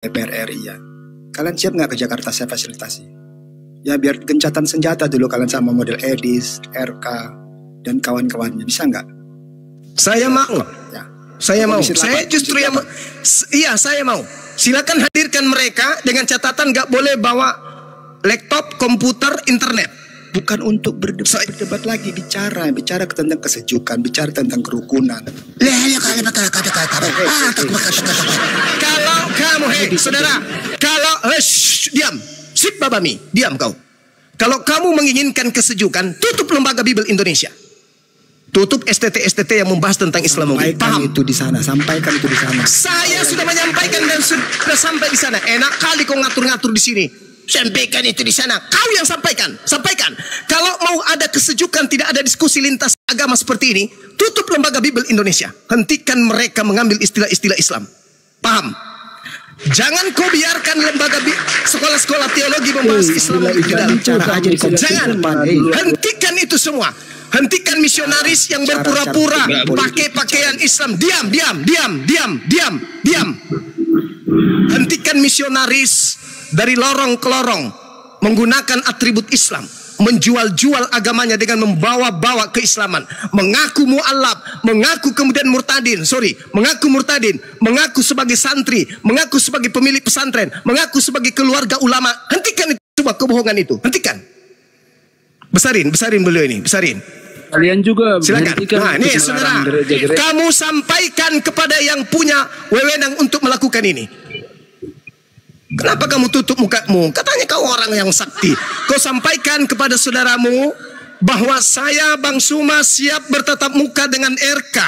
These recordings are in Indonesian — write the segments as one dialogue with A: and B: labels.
A: DPR RI ya. Kalian siap nggak ke Jakarta saya fasilitasi? Ya biar gencatan senjata dulu kalian sama model Edis, RK, dan kawan-kawannya. Bisa nggak?
B: Saya mau.
A: Ya.
B: Saya mau. Saya justru yang iya saya mau. Silakan hadirkan mereka dengan catatan nggak boleh bawa laptop, komputer, internet.
A: Bukan untuk berdebat lagi, bicara tentang kesejukan, bicara tentang kerukunan.
B: Kalau kamu, saudara, kalau diam, sip babami, diam kau. Kalau kamu menginginkan kesejukan, tutup lembaga Bible Indonesia. Tutup STT yang membahas tentang Islam.
A: Sampaikan itu di sana, sampaikan itu di sana.
B: Saya sudah menyampaikan dan sudah sampai di sana. Enak kali kau ngatur-ngatur di sini. Sampaikan itu di sana. Kau yang sampaikan. Kalau mau ada kesejukan, tidak ada diskusi lintas agama seperti ini, tutup lembaga Bible Indonesia. Hentikan mereka mengambil istilah-istilah Islam. Paham? Jangan kau biarkan lembaga sekolah-sekolah teologi membahas Islam di dalam. Jangan. Hentikan itu semua. Hentikan misionaris yang berpura-pura pakai pakaian Islam. Diam. Hentikan misionaris dari lorong ke lorong menggunakan atribut Islam, menjual-jual agamanya dengan membawa-bawa keislaman, mengaku mu'alaf, mengaku kemudian murtadin, mengaku sebagai santri, mengaku sebagai pemilik pesantren, mengaku sebagai keluarga ulama. Hentikan itu semua kebohongan itu, hentikan. Besarin beliau ini, besarin.
C: Kalian juga
B: silakan. Nah, ini saudara, kamu sampaikan kepada yang punya wewenang untuk melakukan ini. Kenapa kamu tutup mukamu? Katanya kau orang yang sakti. Kau sampaikan kepada saudaramu bahwa saya Bang Suma siap bertatap muka dengan RK.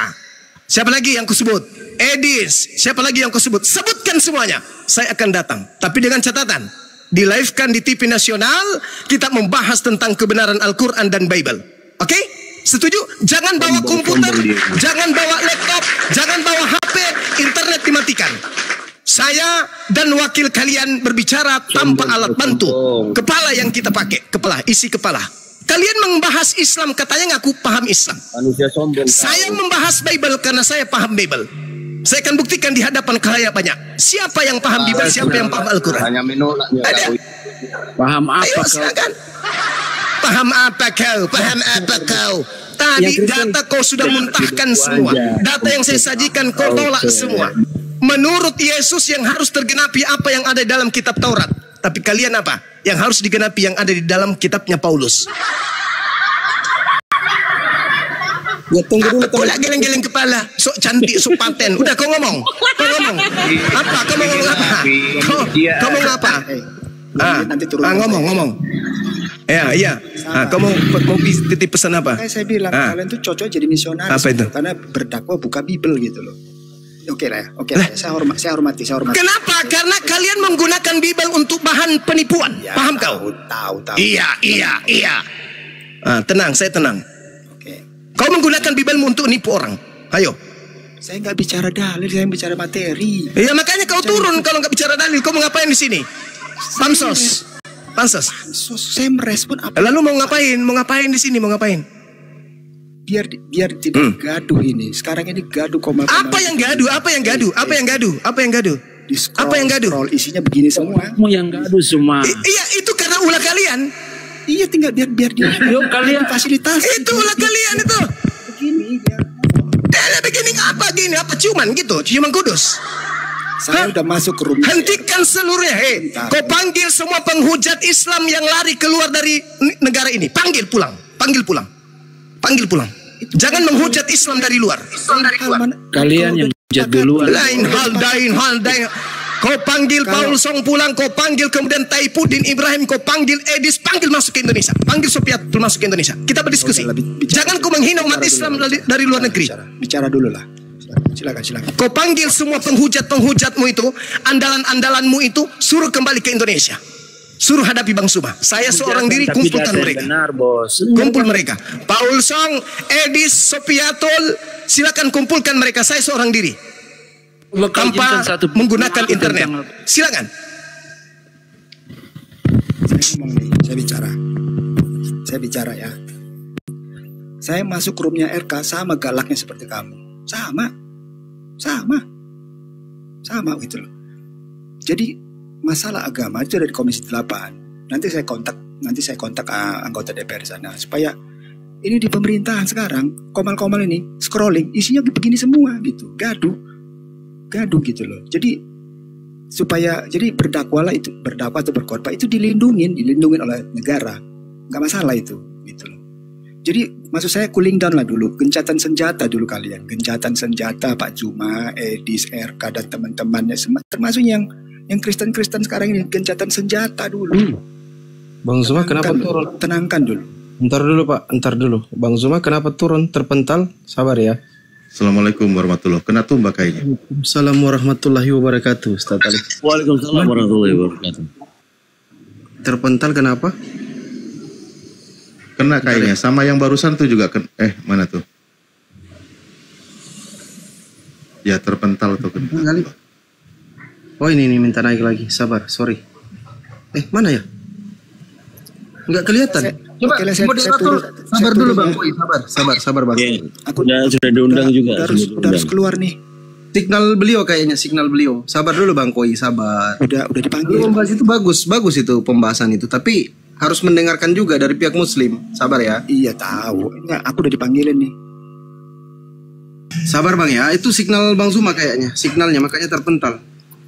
B: Siapa lagi yang kusebut? Edis. Siapa lagi yang kusebut? Sebutkan semuanya. Saya akan datang. Tapi dengan catatan, di-live-kan di TV nasional, kita membahas tentang kebenaran Al-Quran dan Bible. Oke? Setuju? Jangan bawa komputer, jangan bawa laptop, jangan bawa HP, internet dimatikan. Saya dan wakil kalian berbicara tanpa alat bantu. Kepala yang kita pakai, isi kepala. Kalian membahas Islam, katanya ngaku paham Islam. Saya membahas Bible karena saya paham Bible. Saya akan buktikan di hadapan khalayak banyak. Siapa yang paham Bible, siapa yang paham Al-Quran? Ada.
C: Paham apa?
B: Ayo silakan. Paham apa kau? Tadi data kau sudah muntahkan semua. Data yang saya sajikan kau tolak semua. Menurut Yesus yang harus tergenapi apa yang ada di dalam kitab Taurat. Tapi kalian apa? Yang harus digenapi yang ada di dalam kitabnya Paulus.
A: Ya, tunggu dulu.
B: Pula geleng-geleng kepala. Sok cantik, sok paten. Udah kau ngomong. Apa? Kau mau ngomong apa? Kau mau apa?
A: Nanti turun.
B: Ngomong. Iya. Kau mau titip pesan apa?
A: Saya bilang kalian tuh cocok jadi misionaris.
B: Apa itu?
A: Karena berdakwah buka Bible gitu loh. Oke lah. Saya hormati.
B: Kenapa? Karena kalian menggunakan Bible untuk bahan penipuan. Ya, paham kau?
A: Tahu.
B: Iya. Tenang, saya tenang.
A: Oke.
B: Kau menggunakan Bible untuk nipu orang. Ayo.
A: Saya nggak bicara dalil, saya bicara materi.
B: Iya, makanya kau turun kalau nggak bicara dalil. Kau mau ngapain di sini? Pansos.
A: Saya merespon apa?
B: Lalu mau ngapain di sini? Mau ngapain?
A: Biar tidak gaduh ini. Sekarang ini gaduh koma.
B: Apa yang gaduh?
A: Scroll isinya begini semua.
C: Kamu yang gaduh semua.
B: Iya, itu karena ulah kalian.
A: Iya, tinggal biar dia.
C: Yuk kalian
A: fasilitasi.
B: Itu ulah kalian itu. Begini apa gini? Apa ciuman gitu? Ciuman kudus.
A: Saya udah masuk ke rumah.
B: Hentikan seluruhnya. Kau panggil semua penghujat Islam yang lari keluar dari negara ini. Panggil pulang. Jangan menghujat Islam dari luar.
C: Kalian yang hujat duluan.
B: Lain hal. Kau panggil Paul Song pulang. Kau panggil kemudian Taifuddin Ibrahim. Kau panggil Edis. Panggil masuk ke Indonesia. Panggil Sopiatul masuk ke Indonesia. Kita berdiskusi. Jangan kau menghina umat Islam dari luar negeri.
A: Bicara dulu lah. Silakan.
B: Kau panggil semua penghujat-penghujatmu itu, andalan-andalanmu itu, suruh kembali ke Indonesia. Suruh hadapi Bang Suma. Saya seorang diri kumpulkan mereka. Kumpul mereka. Paul Song, Edis, Sopiatul, silakan kumpulkan mereka. Saya seorang diri. Tanpa menggunakan internet. Silakan.
A: Saya bicara ya. Saya masuk roomnya RK sama galaknya seperti kamu. Sama gitu loh. Jadi masalah agama itu ada di Komisi 8. Nanti saya kontak anggota DPR sana supaya ini di pemerintahan sekarang komal-komal ini scrolling isinya begini semua gitu, gaduh gitu loh. Jadi supaya berdakwah atau berkhotbah itu dilindungin oleh negara, nggak masalah itu gitu loh. Jadi maksud saya cooling down lah dulu, gencatan senjata dulu kalian, gencatan senjata Pak Zuma, Edis, RK dan teman-temannya, termasuk yang Kristen sekarang ini, gencatan senjata dulu.
D: Bang Zuma kenapa turun?
A: Tenangkan dulu.
D: Ntar dulu. Bang Zuma kenapa turun? Terpental? Sabar ya.
E: Assalamualaikum warahmatullahi wabarakatuh. Kena tumbak kayaknya.
D: Assalamualaikum warahmatullahi wabarakatuh, Ustaz Ali.
C: Waalaikumsalam warahmatullahi wabarakatuh.
D: Terpental kenapa?
E: Kena kayaknya. Sama yang barusan tuh juga mana tuh? Ya terpental tuh kena.
D: Oh ini minta naik lagi. Sabar, sorry. Mana ya? Enggak kelihatan.
A: Coba moderator
D: sabar dulu Bang Koi, sabar Bang.
C: Ya, sudah diundang juga.
A: Udah harus keluar nih.
D: Signal beliau. Sabar dulu Bang Koi, sabar.
A: Udah dipanggil.
D: Pembahasan itu bagus itu pembahasan itu, tapi harus mendengarkan juga dari pihak muslim. Sabar ya.
A: Iya tahu. Enggak, aku udah dipanggilin nih.
D: Sabar Bang ya, itu signal Bang Zuma kayaknya. Signalnya makanya terpental.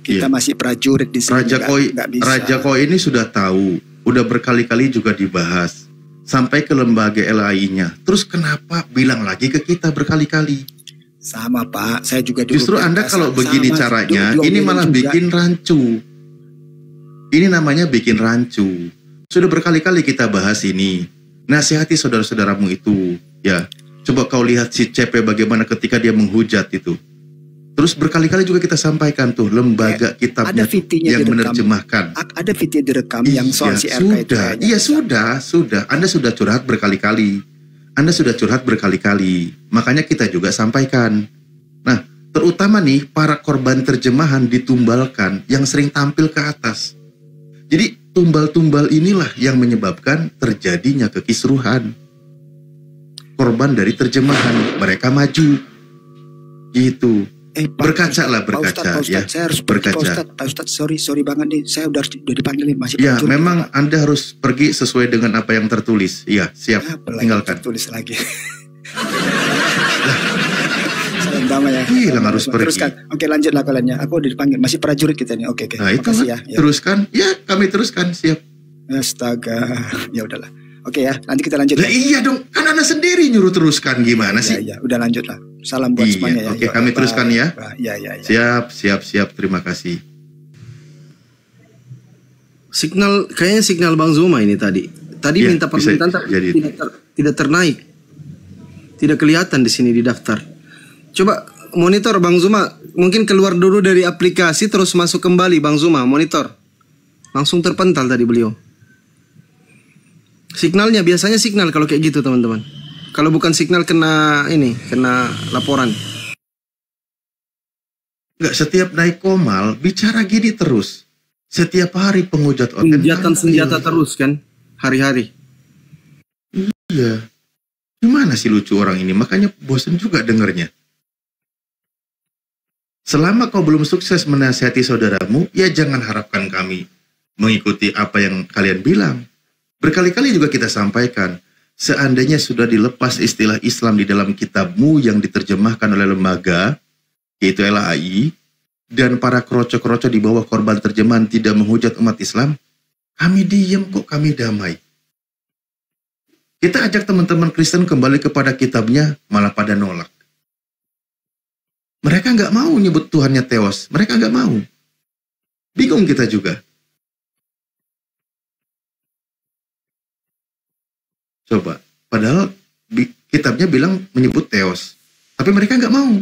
A: Kita masih prajurit di sini.
E: Raja Koi ini sudah tahu, udah berkali-kali juga dibahas sampai ke lembaga LAI-nya. Terus kenapa bilang lagi ke kita berkali-kali?
A: Sama Pak, saya juga dulu.
E: Justru Anda kalau begini caranya, ini malah bikin rancu. Ini namanya bikin rancu. Sudah berkali-kali kita bahas ini. Nasihati saudara-saudaramu itu, ya. Coba kau lihat si CP bagaimana ketika dia menghujat itu. Terus berkali-kali juga kita sampaikan tuh lembaga kitabnya yang menerjemahkan.
A: Ada video direkam yang soal si RK itu.
E: Iya sudah. Anda sudah curhat berkali-kali. Makanya kita juga sampaikan. Nah, terutama nih para korban terjemahan ditumbalkan yang sering tampil ke atas. Jadi tumbal-tumbal inilah yang menyebabkan terjadinya kekisruhan. Korban dari terjemahan, mereka maju. Gitu. Berkaca. Ya.
A: Saya harus berkaca. Pak Ustadz, sorry banget nih. Saya udah dipanggil nih, masih
E: ya, memang Pak. Anda harus pergi sesuai dengan apa yang tertulis. Iya, siap. Tinggalkan.
A: Tertulis lagi. Salam damai ya.
E: Hilang harus pergi.
A: Teruskan. Oke, lanjutlah kalian ya. Aku udah dipanggil. Masih prajurit kita nih. Oke.
E: Nah, itu ya. Teruskan. Ya, kami teruskan. Siap.
A: Astaga. Ya udahlah. Oke ya, nanti kita lanjut.
E: Iya dong, kan Anda sendiri nyuruh teruskan gimana sih?
A: Iya, udah lanjut lah. Salam buat semuanya ya.
E: Oke, kami teruskan ya.
A: Iya.
E: Siap. Terima kasih.
D: Kayaknya signal Bang Zuma ini tadi.
E: Ya,
D: minta permintaan tapi tidak ternaik. Tidak kelihatan di sini di daftar. Coba monitor Bang Zuma, mungkin keluar dulu dari aplikasi terus masuk kembali Bang Zuma, monitor. Langsung terpental tadi beliau. Signalnya biasanya signal kalau kayak gitu teman-teman. Kalau bukan signal kena laporan.
E: Enggak, setiap naik komal bicara gini terus. Setiap hari penghujat
D: Hujatan senjata terus kan hari-hari.
E: Iya. Gimana sih lucu orang ini? Makanya bosan juga dengernya. Selama kau belum sukses menasihati saudaramu, ya jangan harapkan kami mengikuti apa yang kalian bilang. Berkali-kali juga kita sampaikan, seandainya sudah dilepas istilah Islam di dalam kitabmu yang diterjemahkan oleh lembaga, yaitu LAI, dan para kroco-kroco di bawah korban terjemahan tidak menghujat umat Islam, kami diam kok, kami damai. Kita ajak teman-teman Kristen kembali kepada kitabnya, malah pada nolak. Mereka nggak mau nyebut Tuhannya Theos, mereka nggak mau. Bingung kita juga. Coba, padahal kitabnya bilang menyebut Theos, tapi mereka nggak mau.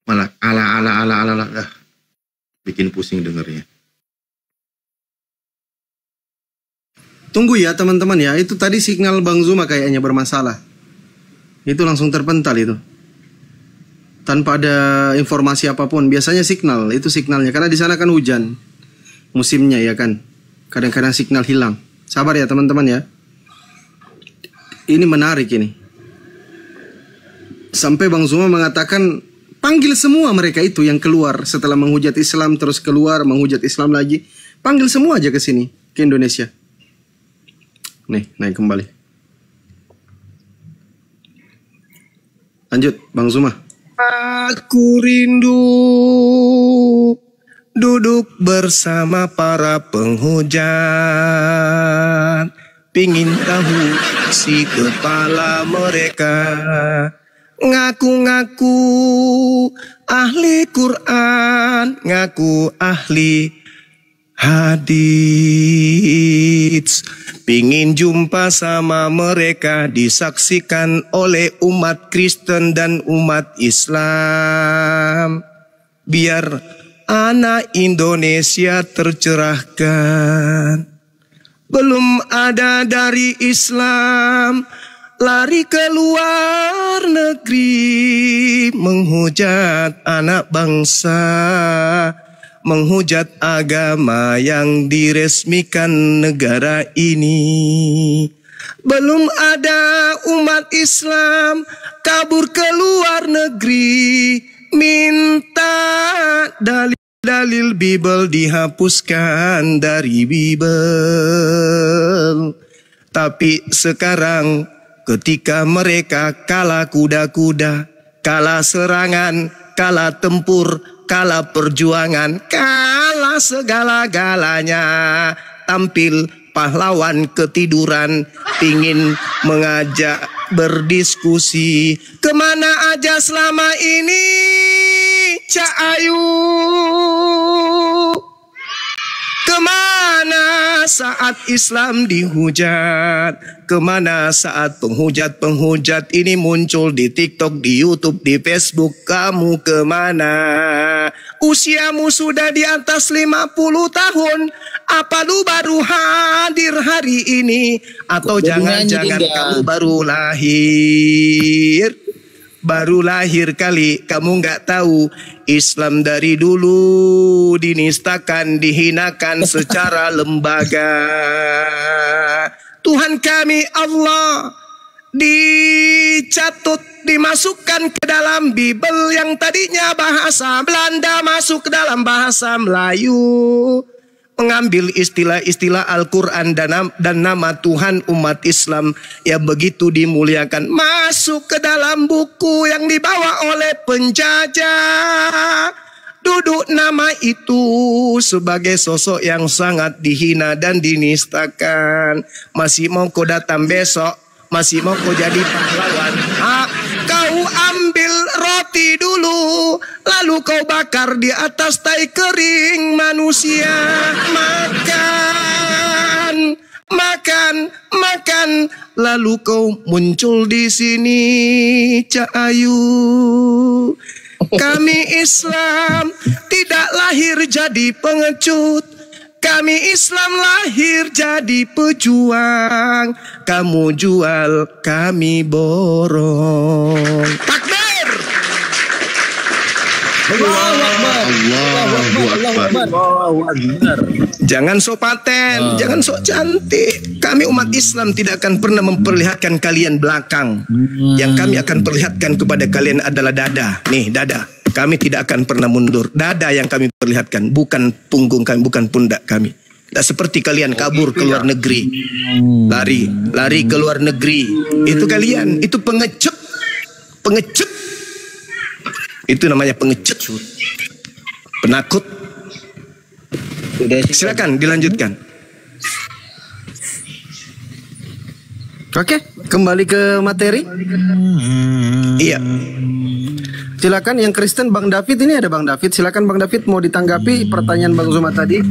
E: Malah ala, bikin pusing dengernya.
D: Tunggu ya teman-teman ya, itu tadi signal Bang Zuma kayaknya bermasalah. Itu langsung terpental itu. Tanpa ada informasi apapun, biasanya signal, itu signalnya. Karena di sana kan hujan musimnya ya kan. Kadang-kadang signal hilang. Sabar ya teman-teman ya. Ini menarik ini. Sampai Bang Zuma mengatakan Panggil semua mereka itu yang keluar setelah menghujat Islam, terus keluar menghujat Islam lagi. Panggil semua aja ke sini, ke Indonesia. Nih, naik kembali. Lanjut, Bang Zuma.
B: Aku rindu duduk bersama para penghujat, pingin tahu si kepala mereka. Ngaku-ngaku ahli Quran, ngaku ahli hadits. Pingin jumpa sama mereka, disaksikan oleh umat Kristen dan umat Islam. Biar anak Indonesia tercerahkan. Belum ada dari Islam lari ke luar negeri, menghujat anak bangsa, menghujat agama yang diresmikan negara ini. Belum ada umat Islam kabur ke luar negeri, minta dalil Bible dihapuskan dari Bible. Tapi sekarang ketika mereka kalah kuda-kuda, kalah serangan, kalah tempur, kalah perjuangan, kalah segala-galanya, tampil pahlawan ketiduran, pingin mengajak berdiskusi. Kemana aja selama ini, Cak Ayu? Kemana saat Islam dihujat? Kemana saat penghujat-penghujat ini muncul di TikTok, di YouTube, di Facebook? Kamu kemana? Usiamu sudah di atas 50 tahun. Apa lu baru hadir hari ini? Atau jangan-jangan kamu baru lahir? Baru lahir kali, kamu nggak tahu Islam dari dulu dinistakan, dihinakan secara lembaga. Tuhan kami Allah dicatut, dimasukkan ke dalam Bible yang tadinya bahasa Belanda masuk ke dalam bahasa Melayu. Mengambil istilah-istilah Al-Quran dan nama Tuhan umat Islam yang begitu dimuliakan masuk ke dalam buku yang dibawa oleh penjajah. Duduk nama itu sebagai sosok yang sangat dihina dan dinistakan. Masih mau kau datang besok? Masih mau kau jadi pahlawan? Kau ambil roti dulu, lalu kau bakar di atas tai kering manusia. Makan, makan, makan, lalu kau muncul di sini, Cak Ayu. Kami Islam tidak lahir jadi pengecut. Kami Islam lahir jadi pejuang. Kamu jual, kami borong. Takbir!
C: Allahu Akbar.
B: Jangan sok paten, jangan sok cantik. Kami umat Islam tidak akan pernah memperlihatkan kalian belakang. Yang kami akan perlihatkan kepada kalian adalah dada. Nih, dada. Kami tidak akan pernah mundur. Dada yang kami perlihatkan, bukan punggung kami, bukan pundak kami. Tidak seperti kalian kabur ke luar negeri. Lari ke luar negeri. Itu kalian, itu pengecut. Pengecut. Itu namanya pengecut. Penakut. Silakan dilanjutkan.
D: Oke, kembali ke materi.
B: Iya.
D: Silakan yang Kristen Bang David, ini ada Bang David. Silakan Bang David, mau ditanggapi pertanyaan Bang Zuma tadi.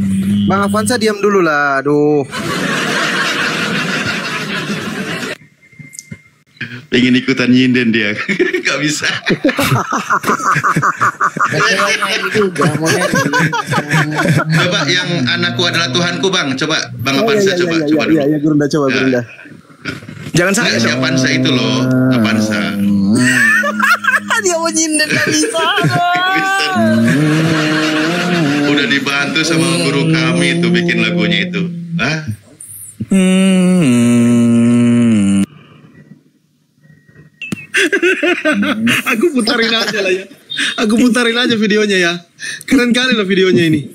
D: Bang Avanza diam dulu lah, aduh.
E: Pengen ikutan nyinden dia. Gak bisa. Coba yang anakku adalah Tuhanku, Bang. Coba Bang Avanza, coba dulu.
D: Iya, Gurunda, coba Gurunda.
B: Jangan salah.
E: Si Avanza itu loh, Avanza.
D: Dia mau nyinden, gak bisa.
E: Udah dibantu sama guru kami itu bikin lagunya itu.
D: Aku putarin aja lah ya. Aku putarin aja videonya ya. Keren kali loh videonya ini.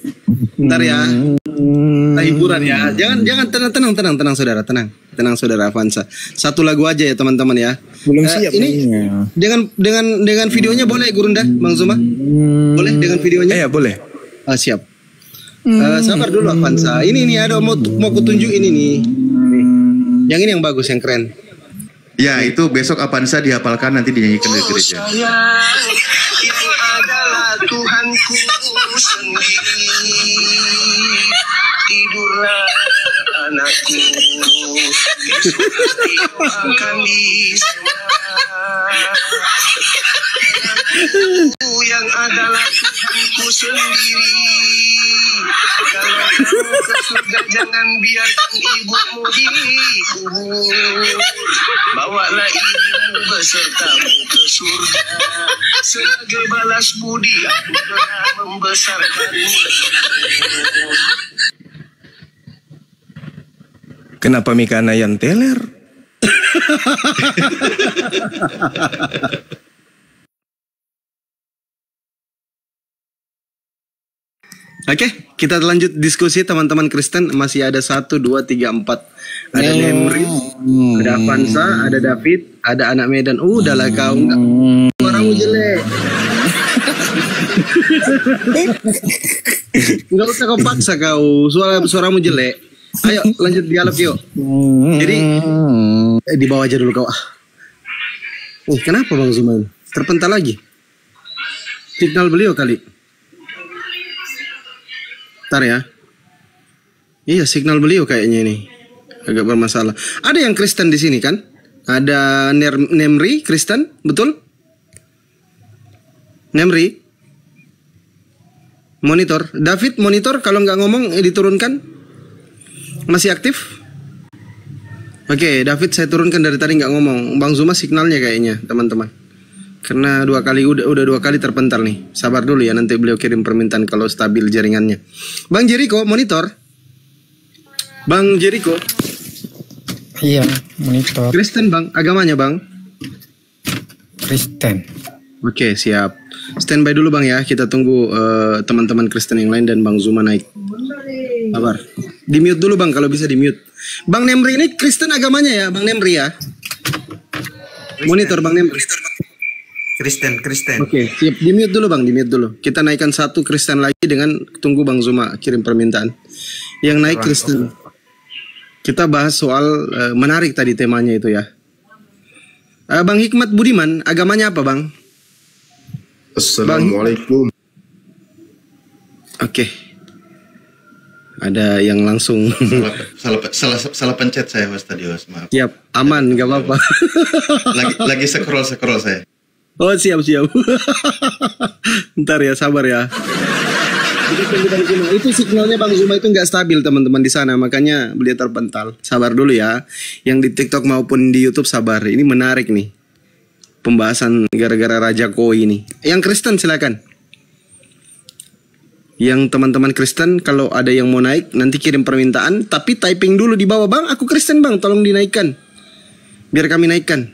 D: Bentar ya. Kita hiburan ya. Jangan tenang saudara, tenang saudara Avanza. Satu lagu aja ya teman-teman ya.
C: Belum siap
D: ini dengan videonya boleh Gurunda, Bang Zuma? Boleh dengan videonya?
B: Ya boleh.
D: Siap. Sabar dulu Avanza. Ini ada mau kutunjuk ini nih. Yang ini yang bagus, yang keren.
E: Ya, itu besok Avanza dihafalkan nanti dinyanyikan di gereja.
B: Yang adalah Tuhanku sendiri. Tidurlah anakku, besok pasti akan disembuhkan. Yang adalah Tuhanku sendiri. Kalau kamu ke surga jangan biarkan ibumu dikubur. Bawalah ibumu besertamu ke surga. Sebagai balas budi aku telah membesarkanmu. Kenapa Mikana yang teler?
D: Oke, kita lanjut diskusi teman-teman Kristen. Masih ada 1, 2, 3, 4. Ada Lemri, ada Avanza, ada David, ada anak Medan. Udahlah kau, suaramu jelek. Enggak usah kau paksa kau, suaramu jelek. Ayo lanjut dialog yuk. Jadi di bawah aja dulu kau. Kenapa Bang Zuma? Terpental lagi. Signal beliau kali. Ntar ya. Iya, signal beliau kayaknya ini agak bermasalah. Ada yang Kristen di sini kan? Ada Nemri Kristen, betul? Nemri. Monitor. David monitor kalau nggak ngomong diturunkan. Masih aktif? Oke, David saya turunkan dari tadi nggak ngomong. Bang Zuma signalnya kayaknya, teman-teman. Karena udah 2 kali terpental nih. Sabar dulu ya, nanti beliau kirim permintaan kalau stabil jaringannya. Bang Jericho monitor. Bang Jericho.
C: Iya, monitor.
D: Kristen Bang, agamanya Bang?
C: Kristen.
D: Oke, siap. Standby dulu Bang ya, kita tunggu teman-teman Kristen yang lain dan Bang Zuma naik. Sabar. Di mute dulu Bang, kalau bisa di mute. Bang Nemri ini Kristen agamanya ya, Bang Nemri ya? Monitor Bang Nemri.
F: Kristen.
D: Oke, siap. Di mute dulu Bang, di mute dulu. Kita naikkan 1 Kristen lagi dengan tunggu Bang Zuma kirim permintaan. Yang naik Kristen. Kita bahas soal menarik tadi temanya itu ya. Bang Hikmat Budiman, agamanya apa Bang?
E: Assalamualaikum.
D: Oke. Ada yang langsung
E: Salah pencet saya Mas tadi, Mas. Maaf.
D: siap, aman, nggak apa-apa.
E: Lagi scroll saya.
D: Oh siap. Ntar ya, sabar ya. Itu signalnya Bang Zuma itu nggak stabil teman-teman di sana, makanya beliau terpental. Sabar dulu ya. Yang di TikTok maupun di YouTube sabar. Ini menarik nih pembahasan gara-gara Raja Koi ini. Yang Kristen silakan. Yang teman-teman Kristen kalau ada yang mau naik nanti kirim permintaan, tapi typing dulu di bawah, Bang aku Kristen Bang, tolong dinaikkan biar kami naikkan.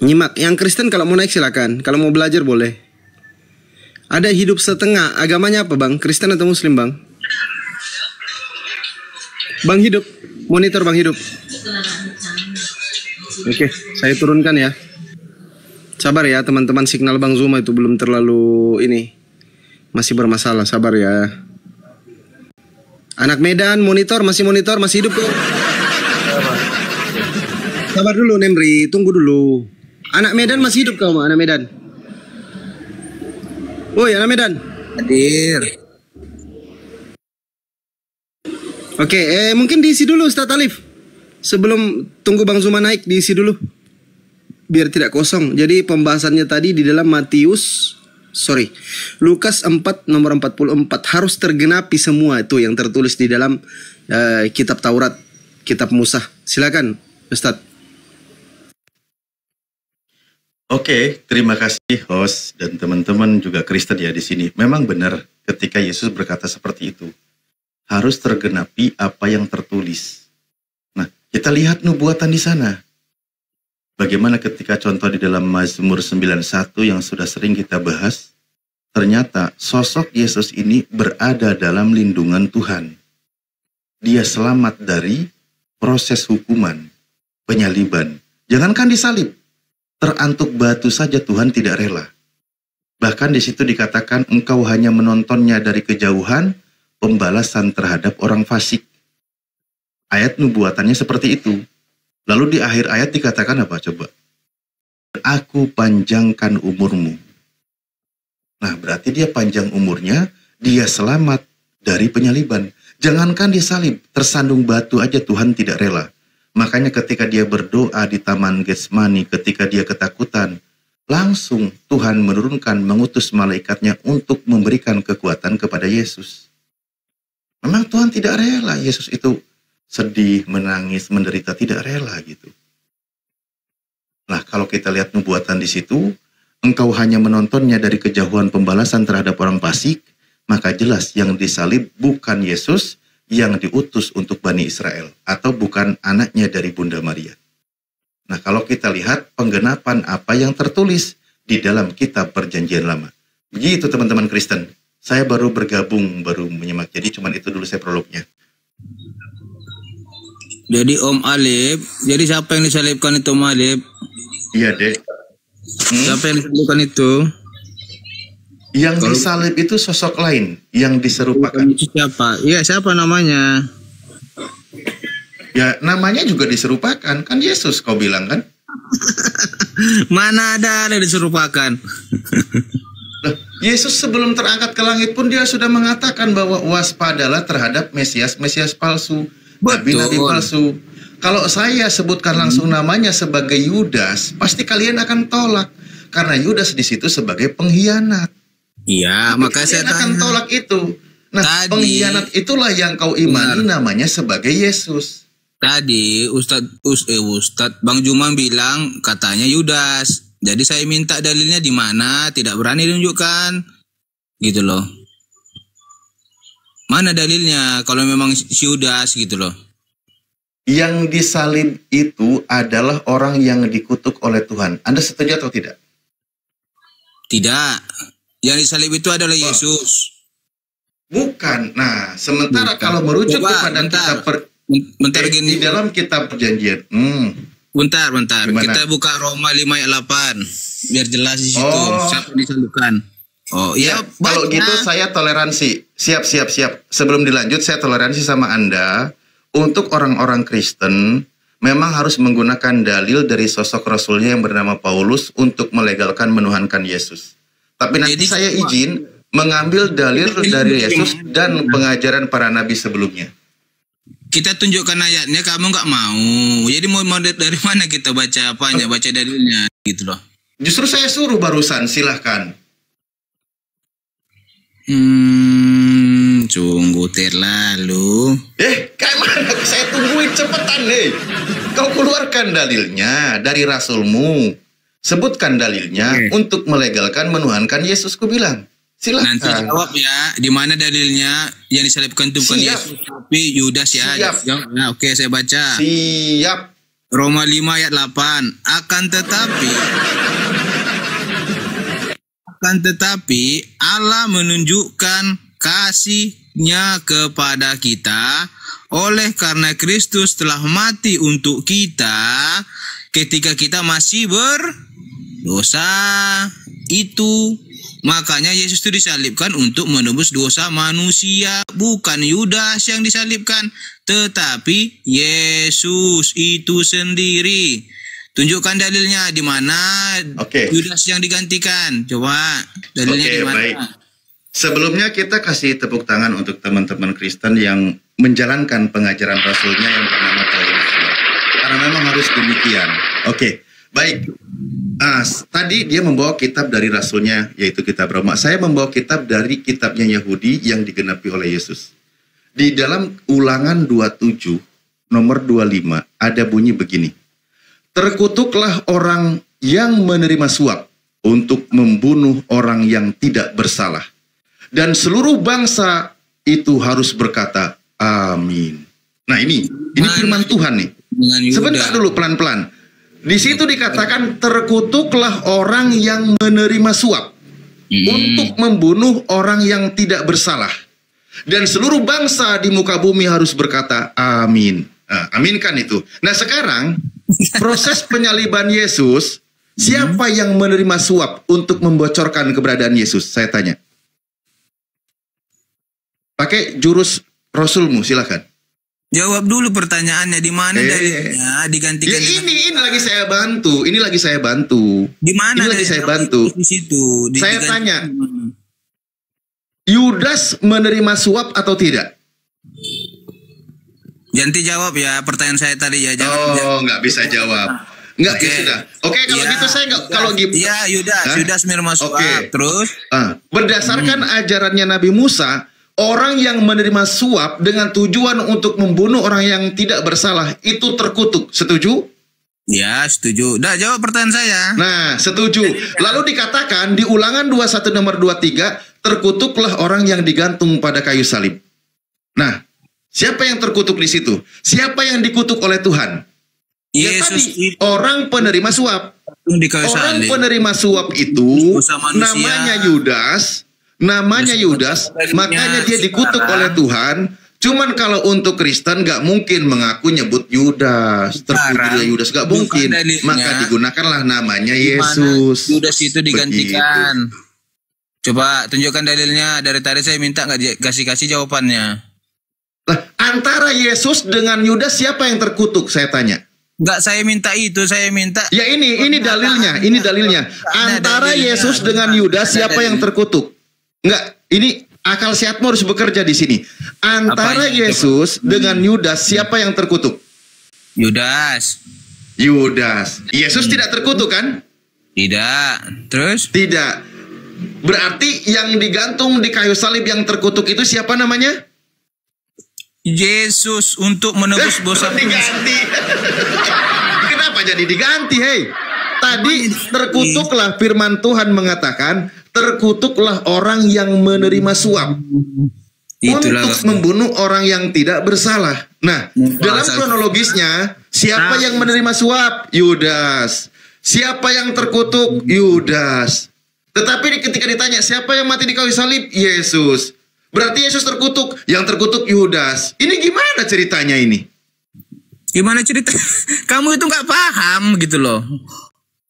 D: Nyimak, yang Kristen kalau mau naik silakan, kalau mau belajar boleh. Ada Hidup Setengah, agamanya apa Bang? Kristen atau Muslim Bang? Bang Hidup, monitor Bang Hidup. Oke, saya turunkan ya. Sabar ya teman-teman, signal Bang Zuma itu belum terlalu ini, masih bermasalah, sabar ya. Anak Medan monitor, masih hidup kok. Sabar dulu Nemri, tunggu dulu. Anak Medan masih hidup kau, anak Medan. Woi, anak Medan.
F: Hadir.
D: Oke, mungkin diisi dulu Ustaz Alif. Sebelum tunggu Bang Zuma naik, diisi dulu. Biar tidak kosong. Jadi pembahasannya tadi di dalam Lukas 4 nomor 44 harus tergenapi semua itu yang tertulis di dalam kitab Taurat, kitab Musa. Silakan Ustaz.
E: Oke, terima kasih host dan teman-teman juga Kristen ya di sini. Memang benar ketika Yesus berkata seperti itu. Harus tergenapi apa yang tertulis. Nah, kita lihat nubuatan di sana. Bagaimana ketika contoh di dalam Mazmur 91 yang sudah sering kita bahas, ternyata sosok Yesus ini berada dalam lindungan Tuhan. Dia selamat dari proses hukuman, penyaliban. Jangankan disalib, terantuk batu saja Tuhan tidak rela. Bahkan di situ dikatakan engkau hanya menontonnya dari kejauhan, pembalasan terhadap orang fasik. Ayat nubuatannya seperti itu. Lalu di akhir ayat dikatakan apa coba? Aku panjangkan umurmu. Nah berarti dia panjang umurnya, dia selamat dari penyaliban. Jangankan disalib, tersandung batu aja Tuhan tidak rela. Makanya ketika dia berdoa di Taman Getsemani, ketika dia ketakutan, langsung Tuhan mengutus malaikatnya untuk memberikan kekuatan kepada Yesus. Memang Tuhan tidak rela Yesus itu sedih, menangis, menderita, tidak rela gitu. Nah, kalau kita lihat nubuatan di situ, engkau hanya menontonnya dari kejauhan pembalasan terhadap orang fasik, maka jelas yang disalib bukan Yesus yang diutus untuk Bani Israel, atau bukan anaknya dari Bunda Maria. Nah, kalau kita lihat penggenapan apa yang tertulis di dalam kitab Perjanjian Lama. Begitu teman-teman Kristen. Saya baru bergabung, baru menyimak. Jadi cuman itu dulu saya prolognya.
F: Jadi Om Alif, jadi siapa yang disalibkan itu Om Alif?
E: Iya, Dek.
F: Siapa yang disalibkan itu?
E: Yang disalib itu sosok lain yang diserupakan.
F: Itu siapa? Iya, siapa namanya?
E: Ya, namanya juga diserupakan. Kan Yesus kau bilang kan?
F: Mana ada yang diserupakan?
E: Loh, Yesus sebelum terangkat ke langit pun dia sudah mengatakan bahwa waspadalah terhadap Mesias palsu. Nabi-nabi palsu. Kalau saya sebutkan langsung namanya sebagai Yudas, pasti kalian akan tolak. Karena Yudas di situ sebagai pengkhianat.
F: Iya, maka saya
E: akan tolak itu. Nah, pengkhianat itulah yang kau imani namanya sebagai Yesus.
F: Tadi Ustadz Bang Juma bilang katanya Yudas. Jadi saya minta dalilnya di mana, tidak berani ditunjukkan. Gitu loh. Mana dalilnya kalau memang Yudas gitu loh.
E: Yang disalib itu adalah orang yang dikutuk oleh Tuhan. Anda setuju atau tidak?
F: Tidak. Yang disalib itu adalah Yesus.
E: Bukan. Nah, sementara kalau merujuk kepada kitab di dalam kitab Perjanjian.
F: Bentar.
E: Gimana?
F: Kita buka Roma 5 ayat 8. Biar jelas di situ siapa yang disalibkan. Oh iya,
E: kalau gitu saya toleransi. Siap. Sebelum dilanjut saya toleransi sama Anda. Untuk orang-orang Kristen memang harus menggunakan dalil dari sosok Rasulnya yang bernama Paulus untuk melegalkan menuhankan Yesus. Tapi nanti saya izin mengambil dalil dari Yesus dan pengajaran para nabi sebelumnya.
F: Kita tunjukkan ayatnya, kamu nggak mau. Jadi mau dari mana kita baca apanya, baca dalilnya gitu loh.
E: Justru saya suruh barusan, silahkan.
F: Sungguh terlalu.
E: Kayak mana? Saya tungguin cepetan nih. Kau keluarkan dalilnya dari rasulmu. Sebutkan dalilnya untuk melegalkan menuhankan Yesus, ku bilang. Silakan.
F: Nanti jawab ya, di mana dalilnya yang disalibkan itu bukan Yesus tapi Yudas ya.
E: Siap.
F: Nah, oke, saya baca.
E: Siap.
F: Roma 5 ayat 8. Akan tetapi Allah menunjukkan kasih-Nya kepada kita oleh karena Kristus telah mati untuk kita ketika kita masih berdosa. Itu makanya Yesus itu disalibkan untuk menebus dosa manusia. Bukan Yudas yang disalibkan, tetapi Yesus itu sendiri. Tunjukkan dalilnya di mana Yudas yang digantikan. Coba dalilnya di mana?
E: Baik. Sebelumnya kita kasih tepuk tangan untuk teman-teman Kristen yang menjalankan pengajaran Rasulnya yang bernama Paulus. Karena memang harus demikian. Baik. Tadi dia membawa kitab dari Rasulnya, yaitu kitab Roma. Saya membawa kitab dari kitabnya Yahudi yang digenapi oleh Yesus. Di dalam Ulangan 27, nomor 25, ada bunyi begini. Terkutuklah orang yang menerima suap untuk membunuh orang yang tidak bersalah. Dan seluruh bangsa itu harus berkata, amin. Nah ini firman Tuhan nih. Sebentar dulu pelan-pelan. Di situ dikatakan terkutuklah orang yang menerima suap untuk membunuh orang yang tidak bersalah. Dan seluruh bangsa di muka bumi harus berkata amin. Aminkan itu. Nah sekarang proses penyaliban Yesus, siapa yang menerima suap untuk membocorkan keberadaan Yesus? Saya tanya. Pakai jurus Rasulmu, silakan.
F: Jawab dulu pertanyaannya, di mana dalilnya digantikan?
E: Ya ini lagi saya bantu. Ini lagi saya bantu.
F: Di mana?
E: Ini lagi saya bantu.
F: Di situ.
E: Saya tanya, Yudas menerima suap atau tidak?
F: Jangan jawab ya pertanyaan saya tadi ya.
E: Nggak bisa jawab. Nggak, ya sudah. Oke, kalau gitu saya nggak. Kalau gitu.
F: Ya, Yudas menerima suap. Terus?
E: Berdasarkan ajarannya Nabi Musa, orang yang menerima suap dengan tujuan untuk membunuh orang yang tidak bersalah itu terkutuk. Setuju?
F: Ya, setuju. Dah jawab pertanyaan saya.
E: Nah, setuju. Lalu dikatakan di Ulangan 21 nomor 23, terkutuklah orang yang digantung pada kayu salib. Nah, siapa yang terkutuk di situ? Siapa yang dikutuk oleh Tuhan?
F: Yesus
E: ya tadi, orang penerima suap. Orang
F: salib.
E: penerima suap itu namanya Yudas. Namanya Yudas, makanya dia dikutuk oleh Tuhan. Cuman kalau untuk Kristen nggak mungkin mengaku nyebut Yudas, terkutuk Yudas, nggak mungkin. Maka digunakanlah namanya Yesus.
F: Yudas itu digantikan. Begitu. Coba tunjukkan dalilnya. Dari tadi saya minta nggak kasih jawabannya.
E: Nah, antara Yesus dengan Yudas siapa yang terkutuk? Saya tanya.
F: Nggak, saya minta itu, saya minta.
E: Ya ini dalilnya. Antara Yesus dengan Yudas siapa yang terkutuk? Enggak, ini akal sehatmu harus bekerja di sini. Antara Yesus dengan Yudas siapa yang terkutuk?
F: Yudas.
E: Yesus tidak terkutuk kan?
F: Tidak. Terus?
E: Tidak. Berarti yang digantung di kayu salib yang terkutuk itu siapa namanya?
F: Yesus untuk menebus dosa.
E: Diganti. Kenapa jadi diganti, hei? Tadi terkutuklah, firman Tuhan mengatakan terkutuklah orang yang menerima suap untuk membunuh orang yang tidak bersalah. Nah, dalam kronologisnya siapa yang menerima suap? Yudas. Siapa yang terkutuk? Yudas. Tetapi ketika ditanya siapa yang mati di kayu salib? Yesus. Berarti Yesus terkutuk, yang terkutuk Yudas. Ini gimana ceritanya ini?
F: Gimana cerita? Kamu itu nggak paham gitu loh.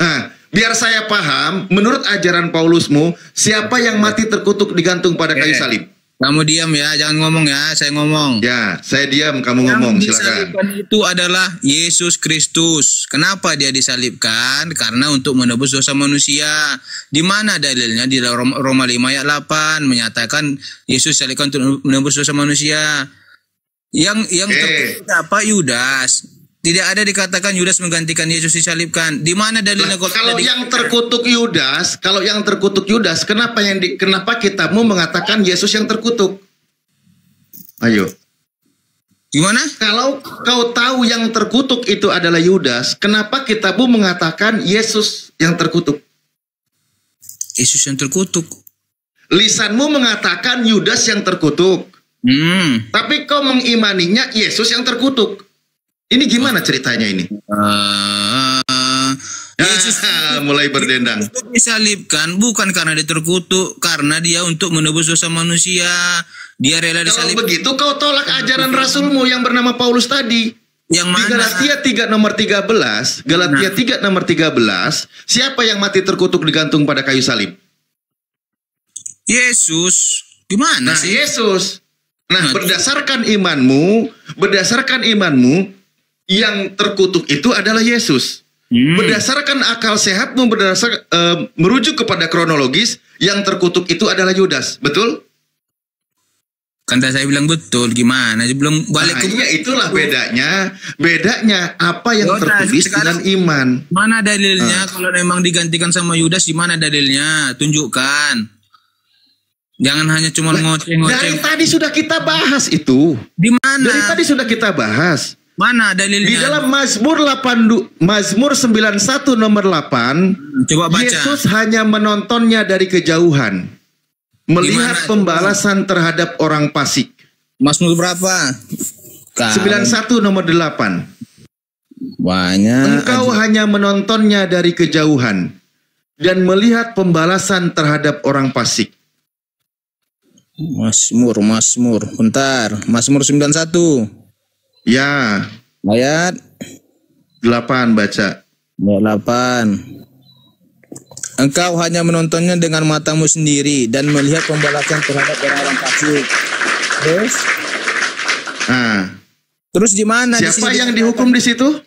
E: Nah, biar saya paham, menurut ajaran Paulusmu, siapa yang mati terkutuk digantung pada kayu salib?
F: Kamu diam ya, jangan ngomong ya, saya ngomong.
E: Ya, saya diam, kamu ngomong, silakan.
F: Yang itu adalah Yesus Kristus. Kenapa dia disalibkan? Karena untuk menebus dosa manusia. Di mana dalilnya? Di Roma 5 ayat 8 menyatakan Yesus disalibkan untuk menebus dosa manusia. Yang terkutuk apa? Yudas. Tidak ada dikatakan Yudas menggantikan Yesus disalibkan. Di mana dalilnya?
E: Kalau yang terkutuk Yudas, kenapa kitabmu mengatakan Yesus yang terkutuk? Ayo.
F: Gimana?
E: Kalau kau tahu yang terkutuk itu adalah Yudas, kenapa kitabmu mengatakan Yesus yang terkutuk?
F: Yesus yang terkutuk.
E: Lisanmu mengatakan Yudas yang terkutuk. Tapi kau mengimaninya Yesus yang terkutuk. Ini gimana ceritanya ini?
F: Yesus
E: mulai berdendang.
F: Disalibkan bukan karena dia terkutuk, karena dia untuk menebus dosa manusia. Dia rela disalibkan.
E: Kalau begitu kau tolak ajaran Rasulmu yang bernama Paulus tadi.
F: Yang mana?
E: Di Galatia 3 nomor 13, siapa yang mati terkutuk digantung pada kayu salib?
F: Yesus. Gimana sih?
E: Yesus. Berdasarkan imanmu, yang terkutuk itu adalah Yesus. Berdasarkan akal sehatmu, merujuk kepada kronologis, yang terkutuk itu adalah Yudas. Betul?
F: Kan saya bilang betul. Gimana? Belum balik ke
E: itulah bedanya. Bedanya apa yang tertulis dengan iman.
F: Mana dalilnya? Kalau memang digantikan sama Yudas, di mana dalilnya? Tunjukkan. Jangan hanya cuma ngoceh-ngoceh.
E: Dari tadi sudah kita bahas itu.
F: Di mana?
E: Dari tadi sudah kita bahas.
F: Mana dalilnya?
E: Di dalam Mazmur 91 nomor 8.
F: Coba baca.
E: Yesus hanya menontonnya dari kejauhan. Melihat pembalasan terhadap orang fasik.
F: Mazmur berapa?
E: 91 nomor 8.
F: Banyak.
E: Engkau hanya menontonnya dari kejauhan dan melihat pembalasan terhadap orang fasik.
F: Mazmur. Bentar. Mazmur 91.
E: Ya,
F: Ayat
E: 8 baca.
F: ayat 8. Engkau hanya menontonnya dengan matamu sendiri dan melihat pembalasan terhadap orang-orang fasik. Terus?
E: Nah,
F: Terus di mana?
E: siapa yang dihukum di situ?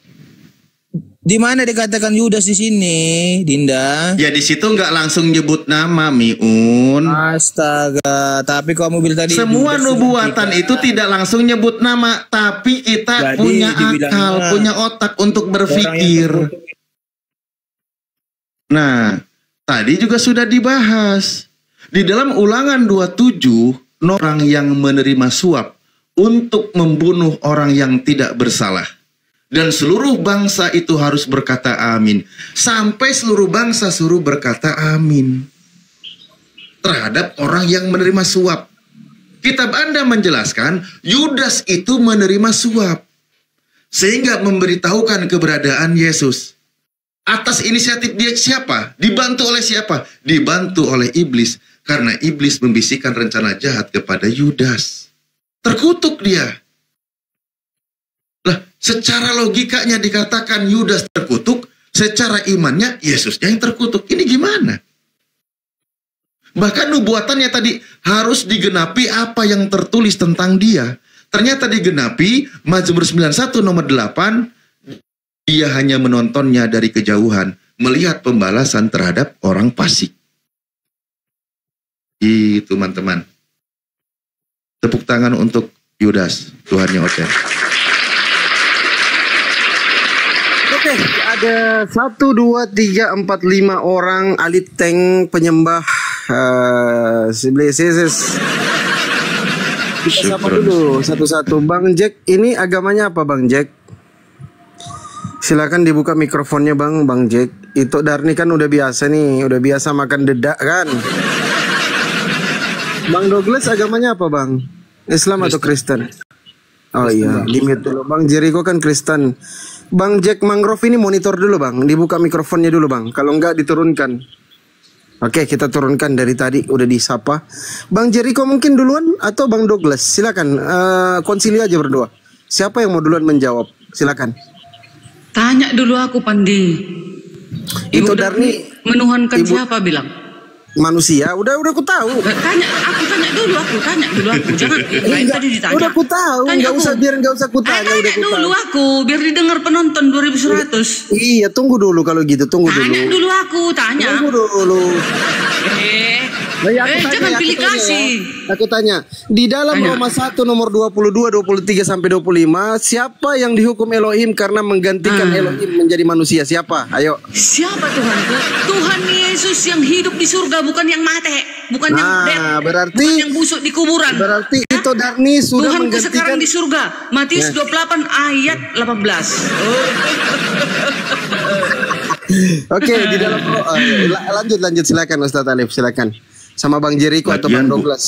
F: Di mana dikatakan Yudas di sini, Dinda?
E: Ya di situ nggak langsung nyebut nama, Miun.
F: Astaga, tapi kamu bilang tadi
E: Semua
F: Yudas
E: nubuatan
F: tidak.
E: itu tidak langsung nyebut nama, tapi kita
F: Jadi,
E: punya
F: dibilangnya
E: akal, punya otak untuk
F: Orang yang
E: berpikir.
F: terkutuk.
E: Nah, tadi juga sudah dibahas. Di dalam Ulangan 27, orang yang menerima suap untuk membunuh orang yang tidak bersalah. Dan seluruh bangsa itu harus berkata amin. Sampai seluruh bangsa suruh berkata amin terhadap orang yang menerima suap. Kitab Anda menjelaskan Yudas itu menerima suap sehingga memberitahukan keberadaan Yesus. Atas inisiatif dia siapa? Dibantu oleh siapa? Dibantu oleh iblis. Karena iblis membisikkan rencana jahat kepada Yudas. Terkutuk dia. Lah, secara logikanya dikatakan Yudas terkutuk, secara imannya Yesusnya yang terkutuk. Ini gimana? Bahkan nubuatannya tadi harus digenapi apa yang tertulis tentang dia. Ternyata digenapi Mazmur 91 nomor 8. Dia hanya menontonnya dari kejauhan, melihat pembalasan terhadap orang fasik. Itu teman-teman. Tepuk tangan untuk Yudas, Tuhannya Oten.
D: Oke, ada 1, 2, 3, 4, 5 orang ahli tank penyembah Yesus. Kita sapa dulu satu-satu. Bang Jack, ini agamanya apa Bang Jack? Silakan dibuka mikrofonnya Bang Jack. Itu Darni kan udah biasa nih, udah biasa makan dedak kan. Bang Douglas agamanya apa Bang? Islam atau Kristen? Oh iya, limit dulu. Bang Jericho kan Kristen. Bang Jack Mangrove ini monitor dulu Bang, dibuka mikrofonnya dulu Bang. Kalau enggak diturunkan. Oke, kita turunkan dari tadi udah disapa. Bang Jericho mungkin duluan atau Bang Douglas? Silakan konsili aja berdua. Siapa yang mau duluan menjawab? Silakan.
G: Tanya dulu aku Pandi.
D: Itu
G: Ibu
D: Darni
G: menuhankan
D: Ibu-
G: siapa bilang?
D: manusia. Udah aku tahu.
G: Tanya dulu aku. Jangan lain tadi ditanya.
D: Udah aku tahu.
G: Tanya
D: Enggak usah aku tanya.
G: Tanya
D: Udah aku
G: dulu
D: tahu.
G: aku biar didengar penonton 2100.
D: Iya, tunggu dulu kalau gitu. Tunggu
G: Tanya
D: dulu.
G: dulu aku, tanya.
D: Tunggu dulu.
G: Jangan pilih kasih.
D: Aku tanya, di dalam
G: Tanya.
D: Roma 1 nomor 22, 23 sampai 25, siapa yang dihukum Elohim karena menggantikan Elohim menjadi manusia? Siapa? Ayo.
G: Siapa Tuhanku? Tuhan Yesus yang hidup di surga, bukan yang mate, bukan yang dead,
D: berarti-
G: bukan yang busuk di kuburan.
D: Berarti itu Darni sudah
G: Tuhanku
D: menggantikan.
G: sekarang di surga. Matius 28 ayat 18.
D: Oke, di dalam lanjut silakan Ustaz Alif, silakan. Sama Bang Jericho atau Bang
E: Lagian, Bu.
D: Douglas.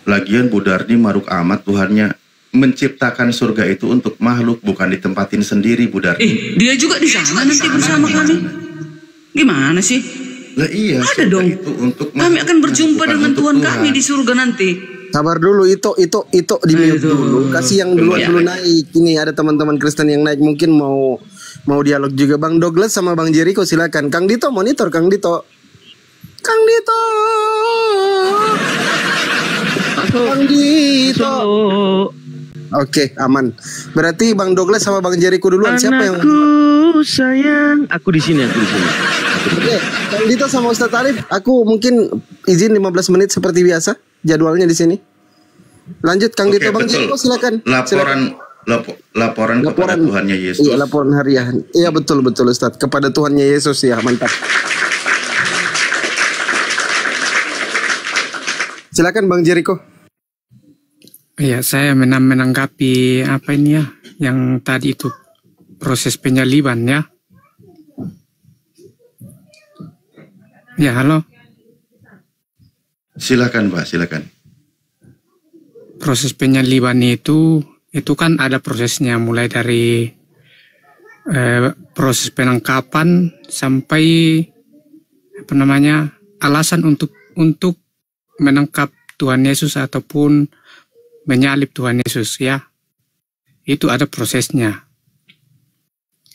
E: Lagian Bu Darni maruk amat Tuhannya menciptakan surga itu untuk makhluk, bukan ditempatin sendiri Bu Darni.
G: Dia juga di sana nanti bersama kami. Gimana sih?
E: Lah iya,
G: Ada
E: surga
G: dong.
E: itu untuk
G: Kami akan
E: makhluknya,
G: berjumpa
E: bukan
G: dengan
E: untuk
G: Tuhan kami di surga nanti.
D: Sabar dulu, itu di mute
G: Aduh.
D: dulu. Kasih yang duluan naik. Ini ada teman-teman Kristen yang naik, mungkin mau dialog juga. Bang Douglas sama Bang Jericho silakan. Kang Dito monitor, Kang Dito. Oke, aman. Berarti Bang Douglas sama Bang Jericho duluan. Siapa yang
H: sayang, aku di sini.
D: Oke, Kang Dito sama Ustaz Arif, aku mungkin izin 15 menit seperti biasa jadwalnya di sini. Lanjut Kang
E: Oke,
D: Dito, Bang
E: betul.
D: Jericho silakan.
E: Laporan kepada Tuhannya Yesus.
D: Iya, laporan harian. Iya, betul Ustaz. Kepada Tuhannya Yesus ya, mantap. Silakan Bang Jericho.
C: Ya, saya menanggapi apa ini ya, yang tadi itu proses penyaliban ya. Ya, halo.
E: Silakan Pak, silakan.
C: Proses penyaliban itu kan ada prosesnya mulai dari proses penangkapan sampai alasan untuk menangkap Tuhan Yesus ataupun menyalib Tuhan Yesus, ya. Itu ada prosesnya.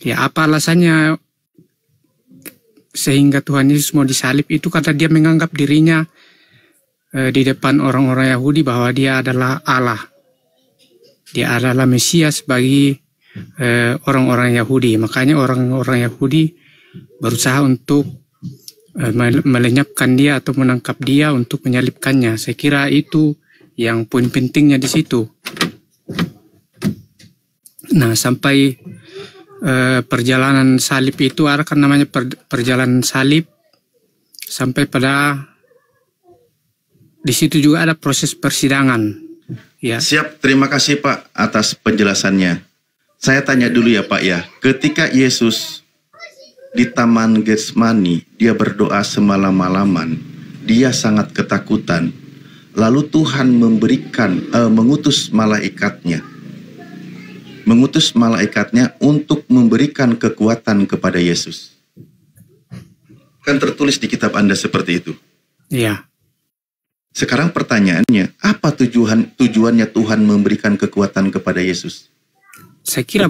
C: Ya, apa alasannya sehingga Tuhan Yesus mau disalib? Itu karena dia menganggap dirinya di depan orang-orang Yahudi bahwa dia adalah Allah. Dia adalah Mesias bagi orang-orang Yahudi. Makanya orang-orang Yahudi berusaha untuk melenyapkan dia atau menangkap dia untuk menyalibkannya. Saya kira itu yang poin pentingnya di situ. Nah, sampai perjalanan salib itu ada kan namanya perjalanan salib, sampai pada di situ juga ada proses persidangan. Ya.
E: Siap, terima kasih Pak atas penjelasannya. Saya tanya dulu ya Pak ya, ketika Yesus di Taman Getsemani, dia berdoa semalam-malaman, dia sangat ketakutan. Lalu Tuhan mengutus malaikatnya untuk memberikan kekuatan kepada Yesus. Kan tertulis di kitab Anda seperti itu.
C: Iya.
E: Sekarang pertanyaannya, apa tujuannya Tuhan memberikan kekuatan kepada Yesus?
C: Saya kira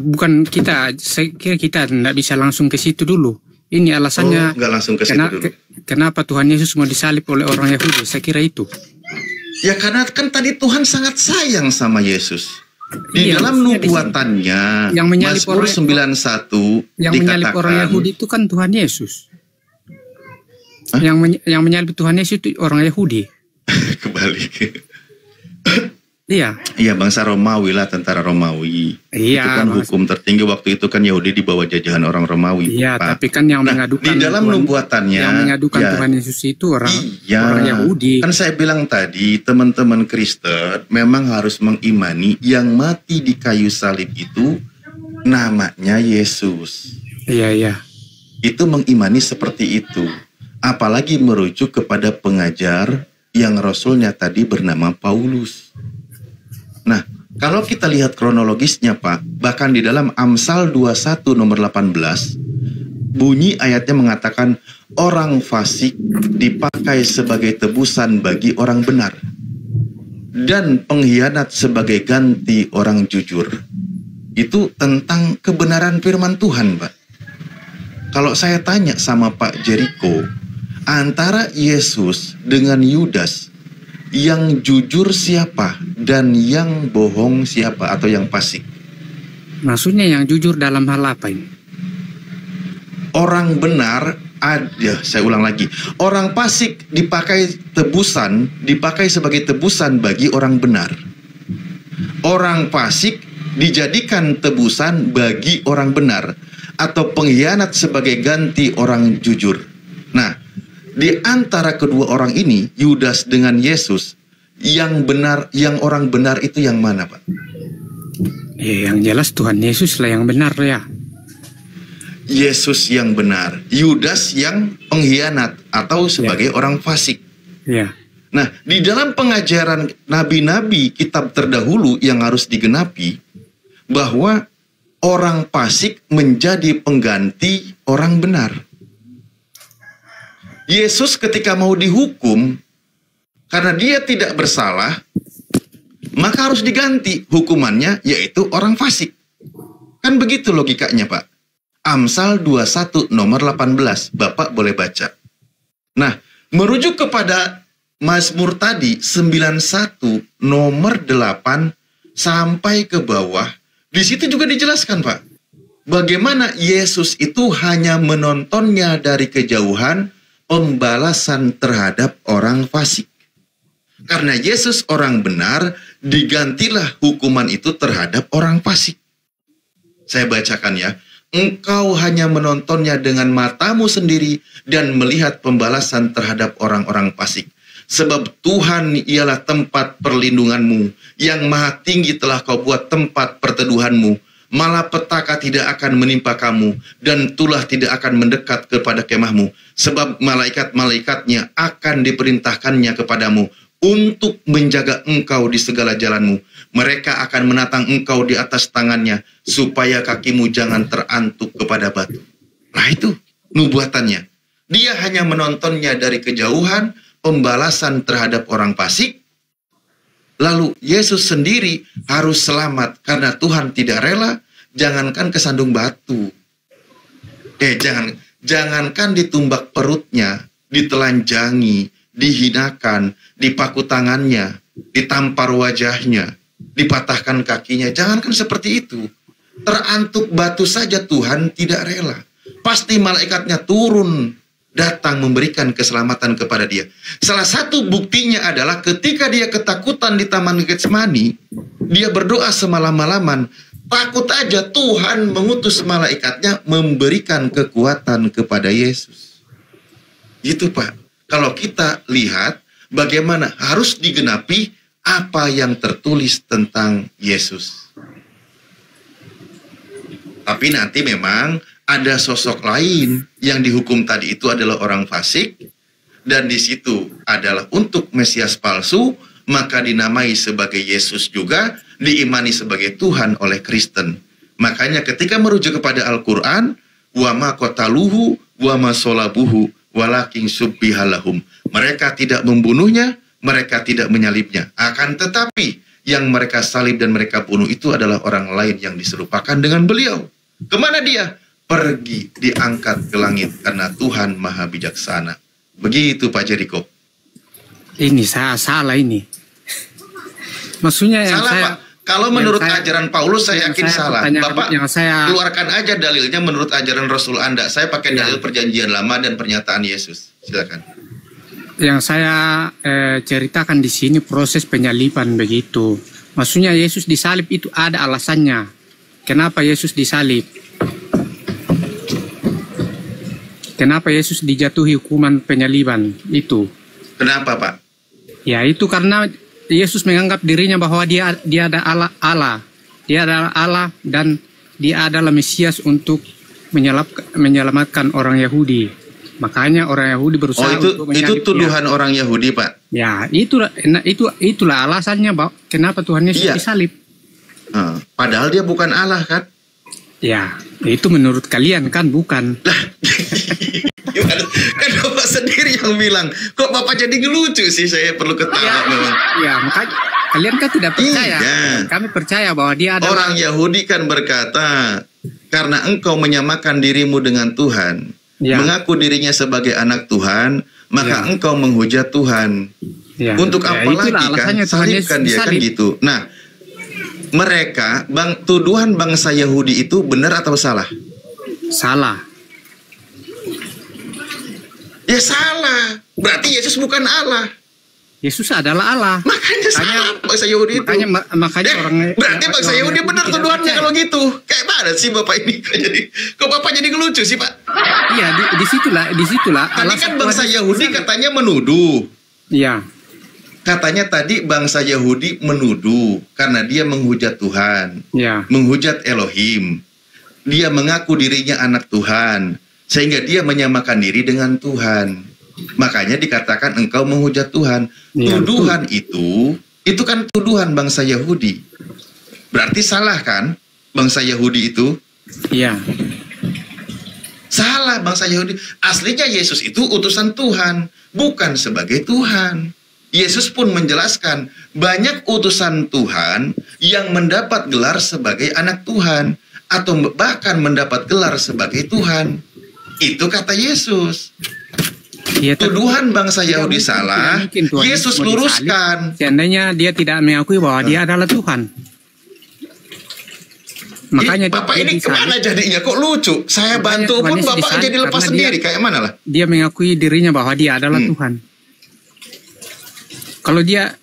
C: kita tidak bisa langsung ke situ dulu. Ini alasannya.
E: Nggak langsung ke situ dulu.
C: Kenapa Tuhan Yesus mau disalib oleh orang Yahudi? Saya kira itu.
E: Ya karena kan tadi Tuhan sangat sayang sama Yesus. Di dalam nubuatannya, Mazmur 91
C: yang menyalib orang Yahudi itu kan Tuhan Yesus. Yang menyalib Tuhan Yesus itu orang Yahudi.
E: Kebalik.
C: Iya.
E: Iya, bangsa Romawi lah, tentara Romawi.
C: Iya.
E: Itu kan hukum tertinggi waktu itu kan Yahudi di bawah jajahan orang Romawi.
C: Iya,
E: Pak.
C: tapi kan yang mengadukan
E: di dalam nubuatannya
C: yang mengadukan Tuhan Yesus itu orang Yahudi.
E: Kan saya bilang tadi, teman-teman Kristen memang harus mengimani yang mati di kayu salib itu namanya Yesus.
C: Iya.
E: Itu mengimani seperti itu. Apalagi merujuk kepada pengajar yang rasulnya tadi bernama Paulus. Nah, kalau kita lihat kronologisnya Pak, bahkan di dalam Amsal 21 nomor 18, bunyi ayatnya mengatakan orang fasik dipakai sebagai tebusan bagi orang benar, dan pengkhianat sebagai ganti orang jujur. Itu tentang kebenaran firman Tuhan, Pak. Kalau saya tanya sama Pak Jericho, antara Yesus dengan Yudas, yang jujur siapa dan yang bohong siapa atau yang fasik?
C: Maksudnya yang jujur dalam hal apa ini?
E: Orang benar saya ulang lagi. Orang fasik dipakai sebagai tebusan bagi orang benar. Orang fasik dijadikan tebusan bagi orang benar, atau pengkhianat sebagai ganti orang jujur. Nah, di antara kedua orang ini, Yudas dengan Yesus, yang orang benar itu yang mana, Pak?
C: Ya, yang jelas Tuhan Yesus lah yang benar ya.
E: Yesus yang benar, Yudas yang pengkhianat atau sebagai orang fasik.
C: Ya.
E: Nah, di dalam pengajaran nabi-nabi kitab terdahulu yang harus digenapi, bahwa orang fasik menjadi pengganti orang benar. Yesus ketika mau dihukum, karena dia tidak bersalah, maka harus diganti hukumannya, yaitu orang fasik. Kan begitu logikanya, Pak. Amsal 21 nomor 18, Bapak boleh baca. Nah, merujuk kepada Mazmur tadi 91 nomor 8 sampai ke bawah, di situ juga dijelaskan, Pak, bagaimana Yesus itu hanya menontonnya dari kejauhan, pembalasan terhadap orang fasik. Karena Yesus orang benar, digantilah hukuman itu terhadap orang fasik. Saya bacakan ya. Engkau hanya menontonnya dengan matamu sendiri dan melihat pembalasan terhadap orang-orang fasik. Sebab Tuhan ialah tempat perlindunganmu, yang maha tinggi telah kau buat tempat perteduhanmu. Malapetaka tidak akan menimpa kamu, dan tulah tidak akan mendekat kepada kemahmu. Sebab malaikat-malaikatnya akan diperintahkannya kepadamu untuk menjaga engkau di segala jalanmu. Mereka akan menatang engkau di atas tangannya, supaya kakimu jangan terantuk kepada batu. Nah itu nubuatannya. Dia hanya menontonnya dari kejauhan, pembalasan terhadap orang fasik. Lalu Yesus sendiri harus selamat karena Tuhan tidak rela, jangankan kesandung batu. Jangankan ditumbak perutnya, ditelanjangi, dihinakan, dipaku tangannya, ditampar wajahnya, dipatahkan kakinya. Jangankan seperti itu, terantuk batu saja Tuhan tidak rela. Pasti malaikatnya turun, datang memberikan keselamatan kepada dia. Salah satu buktinya adalah ketika dia ketakutan di Taman Getsemani, dia berdoa semalam-malaman. Takut aja, Tuhan mengutus malaikatnya memberikan kekuatan kepada Yesus. Gitu Pak. Kalau kita lihat bagaimana harus digenapi apa yang tertulis tentang Yesus. Tapi nanti memang ada sosok lain yang dihukum tadi itu adalah orang fasik, dan di situ adalah untuk Mesias palsu, maka dinamai sebagai Yesus juga, diimani sebagai Tuhan oleh Kristen. Makanya ketika merujuk kepada Al-Quran, wa ma qataluhu wa ma solabuhu walakin subbihalahum. Mereka tidak membunuhnya, mereka tidak menyalibnya. Akan tetapi yang mereka salib dan mereka bunuh itu adalah orang lain yang diserupakan dengan beliau. Kemana dia? Pergi, diangkat ke langit karena Tuhan Maha Bijaksana. Begitu Pak Jericho.
C: Ini saya salah ini. Maksudnya yang
E: salah,
C: saya...
E: Pak. Kalau menurut ajaran Paulus saya yakin salah. Bapak keluarkan aja dalilnya menurut ajaran Rasul Anda. Saya pakai dalil Perjanjian Lama dan pernyataan Yesus. Silakan.
C: Yang saya ceritakan di sini proses penyaliban begitu. Maksudnya Yesus disalib itu ada alasannya. Kenapa Yesus disalib? Kenapa Yesus dijatuhi hukuman penyaliban itu?
E: Kenapa Pak?
C: Ya itu karena Yesus menganggap dirinya bahwa dia adalah Allah. Dia adalah Allah dan dia adalah Mesias untuk menyelamatkan orang Yahudi. Makanya orang Yahudi berusaha untuk menyalibnya.
E: Itu tuduhan orang Yahudi, Pak.
C: Ya, itulah alasannya bahwa kenapa Tuhan Yesus disalib.
E: Padahal dia bukan Allah kan?
C: Ya, itu menurut kalian kan bukan.
E: Kan Bapak sendiri yang bilang, kok Bapak jadi ngelucu sih, saya perlu ketawa memang.
C: Ya, makanya kalian kan tidak percaya. Kami percaya bahwa dia adalah...
E: Orang Yahudi kan berkata, karena engkau menyamakan dirimu dengan Tuhan, mengaku dirinya sebagai anak Tuhan, maka engkau menghujat Tuhan. Untuk apa lagi kan? Salibkan dia kan gitu. Nah, mereka, tuduhan bangsa Yahudi itu benar atau salah?
C: Salah.
E: Ya salah. Berarti Yesus bukan Allah.
C: Yesus adalah Allah.
E: Makanya salah bangsa Yahudi itu.
C: Makanya orang.
E: Berarti bangsa Yahudi benar tuduhannya kalau gitu. Kayak mana sih Bapak ini? Kok Bapak jadi ngelucu sih Pak?
C: Iya, disitulah.
E: Tadi kan bangsa Yahudi katanya menuduh.
C: Iya.
E: Katanya tadi bangsa Yahudi menuduh karena dia menghujat Tuhan, menghujat Elohim. Dia mengaku dirinya anak Tuhan, sehingga dia menyamakan diri dengan Tuhan. Makanya dikatakan engkau menghujat Tuhan. Tuduhan itu kan tuduhan bangsa Yahudi. Berarti salah kan bangsa Yahudi itu?
C: Iya.
E: Salah bangsa Yahudi. Aslinya Yesus itu utusan Tuhan, bukan sebagai Tuhan. Yesus pun menjelaskan, banyak utusan Tuhan yang mendapat gelar sebagai anak Tuhan, atau bahkan mendapat gelar sebagai Tuhan. Itu kata Yesus. Tuduhan bangsa Yahudi salah, Yesus luruskan.
C: Seandainya dia tidak mengakui bahwa dia adalah Tuhan. Makanya
E: Bapak ini kemana jadinya? Kok lucu? Saya bantu pun Bapak jadi lepas sendiri. Kayak mana lah?
C: Dia mengakui dirinya bahwa dia adalah Tuhan. Kalau dia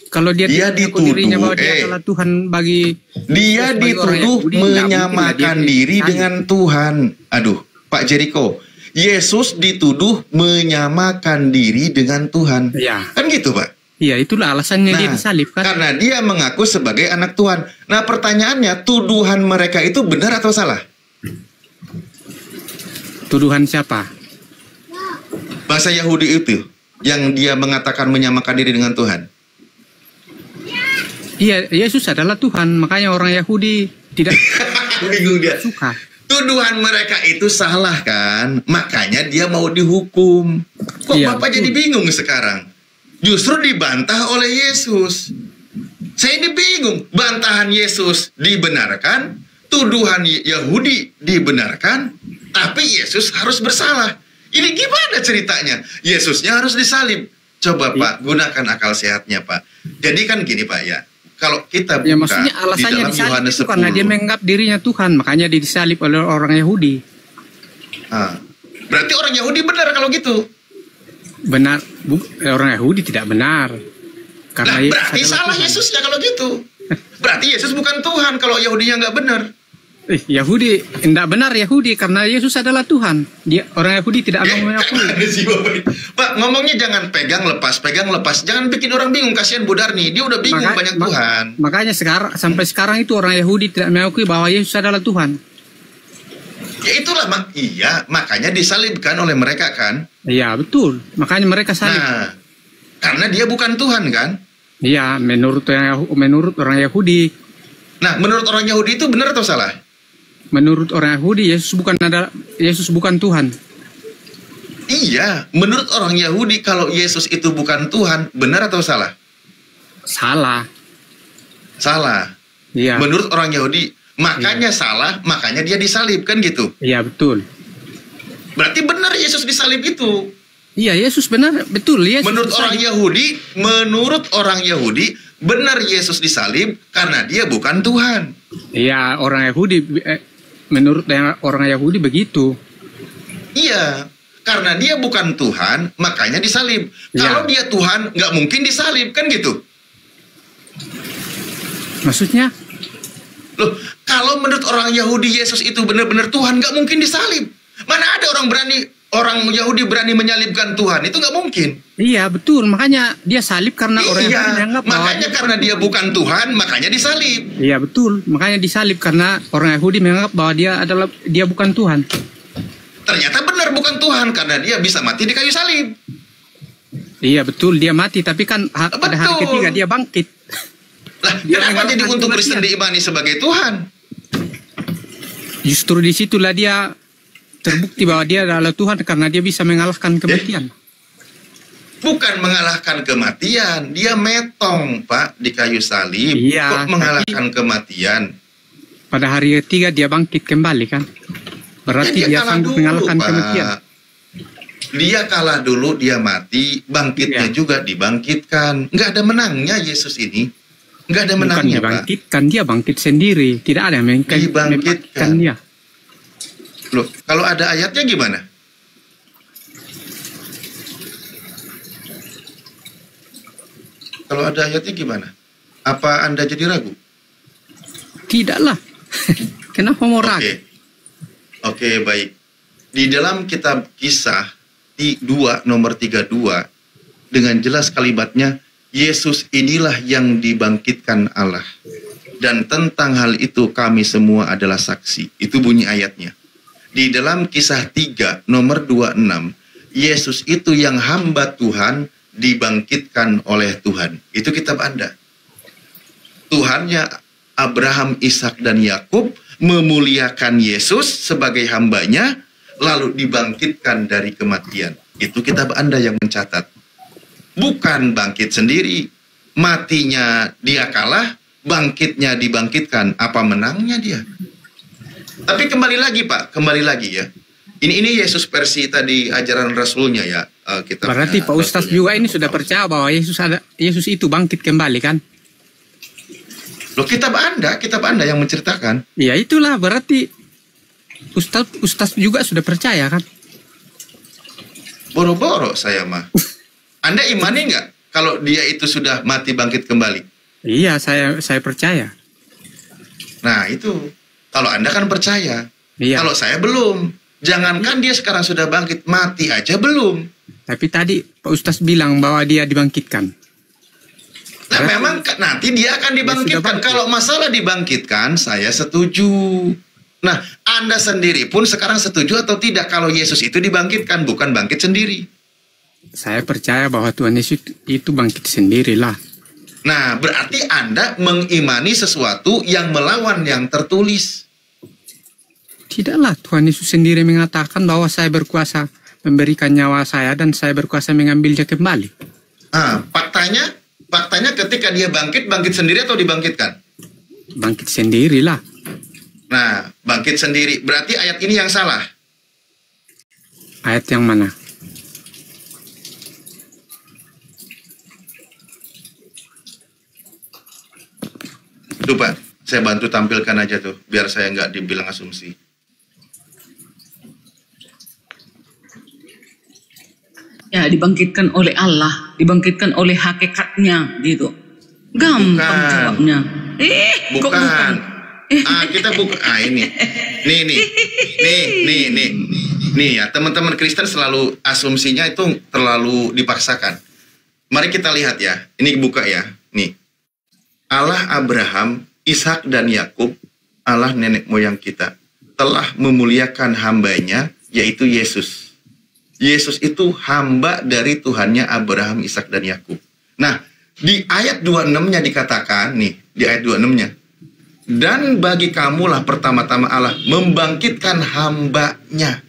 C: dituduh dirinya bahwa dia adalah Tuhan bagi
E: dia dituduh menyamakan diri dengan Tuhan. Aduh, Pak Jericho, Yesus dituduh menyamakan diri dengan Tuhan. Kan gitu, Pak?
C: Iya, itulah alasannya dia disalib kan.
E: Karena dia mengaku sebagai anak Tuhan. Nah, pertanyaannya, tuduhan mereka itu benar atau salah?
C: Tuduhan siapa?
E: Bangsa Yahudi itu yang dia mengatakan menyamakan diri dengan Tuhan.
C: Iya, Yesus adalah Tuhan, makanya orang Yahudi tidak
E: Bingung dia.
C: suka.
E: Tuduhan mereka itu salah kan, makanya dia mau dihukum. Kok
C: Iya,
E: Bapak jadi bingung sekarang? Justru dibantah oleh Yesus. Saya ini bingung, bantahan Yesus dibenarkan, tuduhan Yahudi dibenarkan, tapi Yesus harus bersalah. Ini gimana ceritanya? Yesusnya harus disalib. Coba Pak, gunakan akal sehatnya Pak. Jadi kan gini Pak ya, kalau kita buka
C: Ya maksudnya
E: di
C: alasannya
E: dalam
C: disalib
E: Yohanes
C: itu karena dia
E: 10,
C: menganggap dirinya Tuhan, makanya dia disalib oleh orang Yahudi.
E: berarti orang Yahudi benar kalau gitu.
C: Benar, orang Yahudi tidak benar. Karena
E: Nah,
C: Yesus
E: berarti
C: adalah
E: salah
C: Tuhan.
E: Yesusnya kalau gitu. Berarti Yesus bukan Tuhan kalau Yahudinya nggak benar.
C: Yahudi tidak benar Yahudi karena Yesus adalah Tuhan. Dia orang Yahudi tidak mau mengakui.
E: Ada sih Bapak ini. Pak, ngomongnya jangan pegang lepas. Jangan bikin orang bingung. Kasihan Bu Darni, dia udah bingung banyak Tuhan.
C: Makanya sampai sekarang itu orang Yahudi tidak mengakui bahwa Yesus adalah Tuhan.
E: Ya itulah, iya, makanya disalibkan oleh mereka kan.
C: Iya betul, makanya mereka salib.
E: Nah, karena dia bukan Tuhan kan.
C: Iya, menurut orang Yahudi.
E: Nah, menurut orang Yahudi itu benar atau salah?
C: Menurut orang Yahudi Yesus bukan Tuhan.
E: Iya, menurut orang Yahudi kalau Yesus itu bukan Tuhan, benar atau salah?
C: Salah.
E: Salah.
C: Iya.
E: Menurut orang Yahudi, makanya salah, makanya dia disalib kan gitu.
C: Iya betul.
E: Berarti benar Yesus disalib itu.
C: Iya Yesus benar, betul. Yesus
E: Menurut orang Yahudi, benar Yesus disalib karena dia bukan Tuhan.
C: Iya orang Yahudi, menurut orang Yahudi begitu.
E: Iya, karena dia bukan Tuhan, makanya disalib.
C: Ya.
E: Kalau dia Tuhan, nggak mungkin disalib, kan gitu.
C: Maksudnya?
E: Loh, kalau menurut orang Yahudi Yesus itu benar-benar Tuhan, nggak mungkin disalib. Mana ada orang Yahudi berani menyalibkan Tuhan? Itu nggak mungkin.
C: Iya betul, makanya dia salib karena orang Yahudi menganggap bahwa
E: makanya karena dia bukan Tuhan, makanya disalib.
C: Iya betul, makanya disalib karena orang Yahudi menganggap bahwa dia bukan Tuhan.
E: Ternyata benar bukan Tuhan karena dia bisa mati di kayu salib.
C: Iya betul, dia mati tapi kan pada hari ketiga dia bangkit.
E: Lah, kenapa jadi untuk Kristen diimani sebagai Tuhan?
C: Justru disitulah dia terbukti bahwa dia adalah Tuhan karena dia bisa mengalahkan kematian.
E: Bukan mengalahkan kematian, dia metong Pak di kayu salib.
C: Iya,
E: kok mengalahkan kematian?
C: Pada hari ketiga dia bangkit kembali kan? Berarti dia sanggup mengalahkan kematian.
E: Dia kalah dulu, dia mati, bangkitnya juga dibangkitkan. Nggak ada menangnya Yesus ini. Nggak ada menangnya
C: Bukan dibangkitkan, Pak. Dia bangkit sendiri. Tidak ada yang membangkitkan dia.
E: Loh, kalau ada ayatnya gimana? Kalau ada ayatnya gimana? Apa Anda jadi ragu?
C: Tidaklah. Kenapa mau ragu?
E: Oke, baik. Di dalam kitab Kisah 2 nomor 32 dengan jelas kalimatnya, Yesus inilah yang dibangkitkan Allah. Dan tentang hal itu kami semua adalah saksi. Itu bunyi ayatnya. Di dalam Kisah 3 nomor 26, Yesus itu yang hamba Tuhan dibangkitkan oleh Tuhan. Itu kitab Anda. Tuhannya Abraham, Ishak dan Yakub memuliakan Yesus sebagai hambanya, lalu dibangkitkan dari kematian. Itu kitab Anda yang mencatat. Bukan bangkit sendiri. Matinya dia kalah, bangkitnya dibangkitkan. Apa menangnya dia? Tapi kembali lagi Pak, kembali lagi ya. Ini Yesus versi tadi ajaran Rasulnya ya.
C: Berarti Pak Ustaz juga ini sudah percaya bahwa Yesus itu bangkit kembali kan?
E: Loh, kitab Anda yang menceritakan.
C: Ya itulah berarti Ustaz juga sudah percaya kan?
E: Boro-boro saya mah. Anda imani nggak kalau dia itu sudah mati bangkit kembali?
C: Iya, saya percaya.
E: Nah itu, kalau Anda kan percaya.
C: Iya.
E: Kalau saya belum. Jangankan dia sekarang sudah bangkit, mati aja belum.
C: Tapi tadi Pak Ustaz bilang bahwa dia dibangkitkan.
E: Nah memang nanti dia akan dibangkitkan. Kalau masalah dibangkitkan, saya setuju. Nah, Anda sendiri pun sekarang setuju atau tidak kalau Yesus itu dibangkitkan, bukan bangkit sendiri?
C: Saya percaya bahwa Tuhan Yesus itu bangkit sendirilah.
E: Nah, berarti Anda mengimani sesuatu yang melawan yang tertulis.
C: Tidaklah, Tuhan Yesus sendiri mengatakan bahwa saya berkuasa memberikan nyawa saya dan saya berkuasa mengambilnya kembali.
E: Faktanya ketika dia bangkit sendiri atau dibangkitkan?
C: Bangkit sendirilah.
E: Nah, bangkit sendiri. Berarti ayat ini yang salah.
C: Ayat yang mana?
E: Coba, saya bantu tampilkan aja tuh, biar saya nggak dibilang asumsi.
G: Ya, dibangkitkan oleh Allah, dibangkitkan oleh hakikatnya, gitu. Gampang jawabnya.
E: Bukan.
G: Kok bukan?
E: Kita buka. Ini. Nih ya, teman-teman Kristen selalu asumsinya itu terlalu dipaksakan. Mari kita lihat ya. Ini buka ya. Nih. Allah Abraham, Ishak dan Yakub, Allah nenek moyang kita, telah memuliakan hambanya, yaitu Yesus. Yesus itu hamba dari Tuhannya Abraham, Ishak dan Yakub. Nah, di ayat 26-nya dikatakan, nih, di ayat 26-nya, dan bagi kamulah pertama-tama Allah membangkitkan hambanya.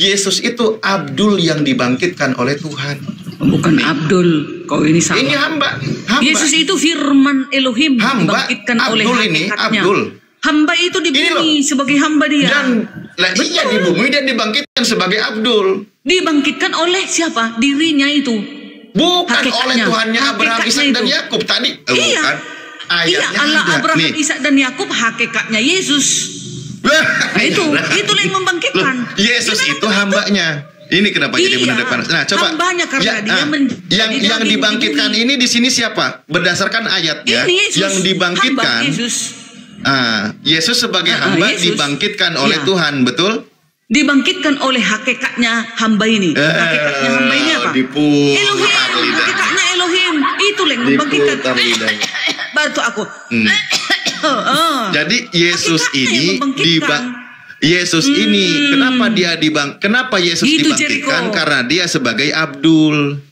E: Yesus itu Abdul yang dibangkitkan oleh Tuhan.
G: Bukan nih. Abdul, kau ini salah.
E: Ini hamba.
G: Yesus itu firman Elohim dibangkitkan oleh hakikatnya.
E: Abdul.
G: Hamba itu di bumi sebagai hamba dia.
E: Dan iya di bumi dan dibangkitkan sebagai Abdul.
G: Dibangkitkan oleh siapa? Dirinya itu.
E: Bukan
G: Hakikatnya.
E: oleh Tuhannya Abraham, Ishak dan Yakub tadi.
G: Iya.
E: Bukan. Ayatnya
G: iya, Allah
E: ada.
G: Abraham,
E: Nih.
G: Ishak dan Yakub hakikatnya Yesus. Nah, itu yang membangkitkan.
E: Yesus itu hambanya. Ini kenapa jadi mendepan? Nah, coba.
G: Hambanya karena dia
E: yang dibangkitkan ini di sini siapa? Berdasarkan ayatnya,
G: ini Yesus,
E: yang dibangkitkan. Yesus sebagai hamba
G: Yesus.
E: Dibangkitkan oleh Tuhan, betul?
G: Dibangkitkan oleh hakikatnya hamba ini. Hakikatnya hamba ini apa? Elohim. Hakikatnya Elohim. Itu yang membangkitkan. Bantu aku.
E: Jadi Yesus ini kenapa Yesus
G: Itu
E: dibangkitkan?
G: Jericho.
E: Karena dia sebagai Abdul.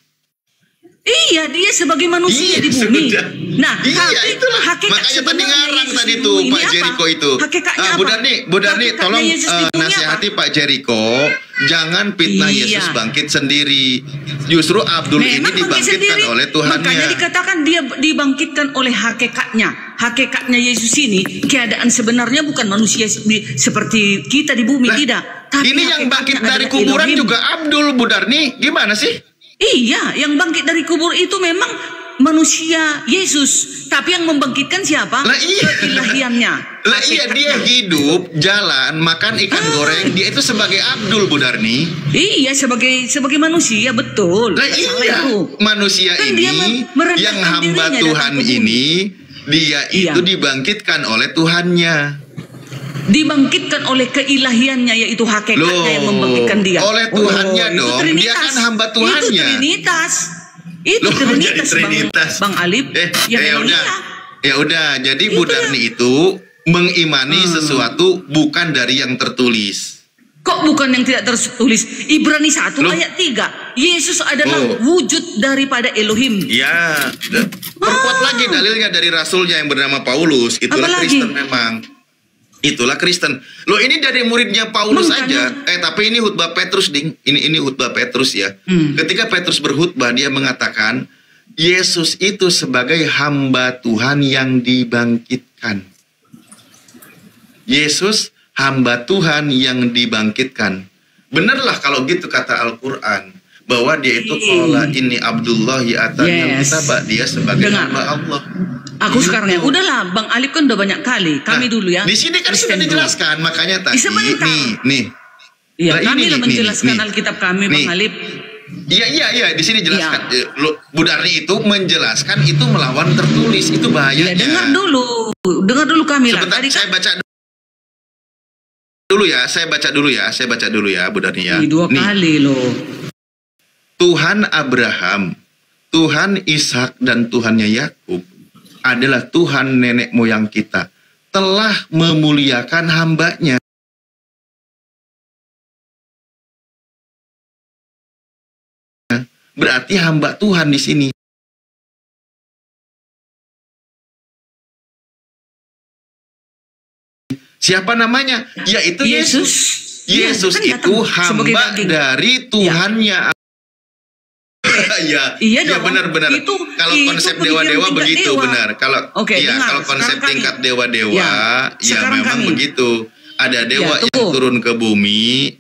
G: Iya, dia sebagai manusia di bumi. Nah,
E: itulah.
G: hakikat
E: Makanya tadi ngarang tadi
G: di
E: tuh
G: bumi
E: Pak
G: ini
E: Jericho
G: apa?
E: itu.
G: Hakikatnya
E: Bu
G: apa?
E: Darni, tolong
G: Yesus di bumi
E: nasihati
G: apa?
E: Pak Jericho, jangan fitnah
G: Iya.
E: Yesus bangkit sendiri. Justru Abdul ini
G: Memang bangkit
E: dibangkitkan
G: sendiri.
E: oleh Tuhannya.
G: Makanya dikatakan dia dibangkitkan oleh hakikatnya. Hakikatnya Yesus ini keadaan sebenarnya bukan manusia seperti kita di bumi, tidak. Tapi
E: Ini yang bangkit
G: hakikatnya
E: dari
G: adalah
E: kuburan
G: Elohim.
E: juga Abdul, Bu Darni. Gimana sih?
G: Iya, yang bangkit dari kubur itu memang manusia Yesus. Tapi yang membangkitkan siapa? Keilahiannya.
E: Lah iya, dia hidup, jalan, makan ikan goreng. Dia itu sebagai Abdul, Bu Darni.
G: Iya, sebagai manusia, betul.
E: Lah iya, manusia
G: Kan dia
E: ini
G: merendahkan
E: yang hamba
G: dirinya
E: Tuhan
G: datang ke bumi.
E: ini, dia itu dibangkitkan oleh Tuhannya.
G: Dibangkitkan oleh keilahiannya, yaitu hakikatnya yang membangkitkan dia.
E: Oleh Tuhannya
G: itu
E: dong.
G: Trinitas.
E: Dia kan hamba Tuhannya.
G: Itu Trinitas. Itu
E: jadi
G: Trinitas, Bang Alip.
E: Ya udah. Jadi Bu Darni itu mengimani sesuatu bukan dari yang tertulis.
G: Kok bukan yang tidak tertulis? Ibrani 1 ayat 3. Yesus adalah wujud daripada Elohim.
E: Ya, perkuat lagi dalilnya dari rasulnya yang bernama Paulus. Itulah Kristen memang. Itulah Kristen. Loh, ini dari muridnya Paulus aja. Tapi ini khutbah Petrus, ding. Ini khutbah Petrus ya. Ketika Petrus berkhutbah, dia mengatakan Yesus itu sebagai hamba Tuhan yang dibangkitkan. Yesus hamba Tuhan yang dibangkitkan. Benarlah kalau gitu kata Al-Quran, bahwa dia itu qala inni Abdullahi atani al-kitaba, dia sebagai hamba Allah.
G: Aku sekarang ya, udahlah, Bang Alip kan udah banyak kali. Kami dulu ya.
E: Di sini kan sudah dijelaskan, makanya tadi. Nih.
G: Iya, kami
E: ini,
G: menjelaskan Alkitab kami, Bang Alip.
E: Iya, di sini jelaskan. Bu Darni itu menjelaskan itu melawan tertulis, itu bahayanya.
G: Dengar dulu kami lah.
E: Sebentar, saya baca dulu ya, Bu Darni ya.
G: Dua kali loh.
E: Tuhan Abraham, Tuhan Ishak dan Tuhannya Yakub adalah Tuhan nenek moyang kita, telah memuliakan hambanya. Berarti hamba Tuhan di sini. Siapa namanya? Yaitu Yesus. Yesus
G: kan
E: itu hamba dari Tuhannya.
G: Iya
E: ya benar-benar. Kalau konsep dewa-dewa begitu dewa. Benar. Kalau kalau konsep tingkat dewa-dewa ya memang kami. Begitu. Ada dewa yang turun ke bumi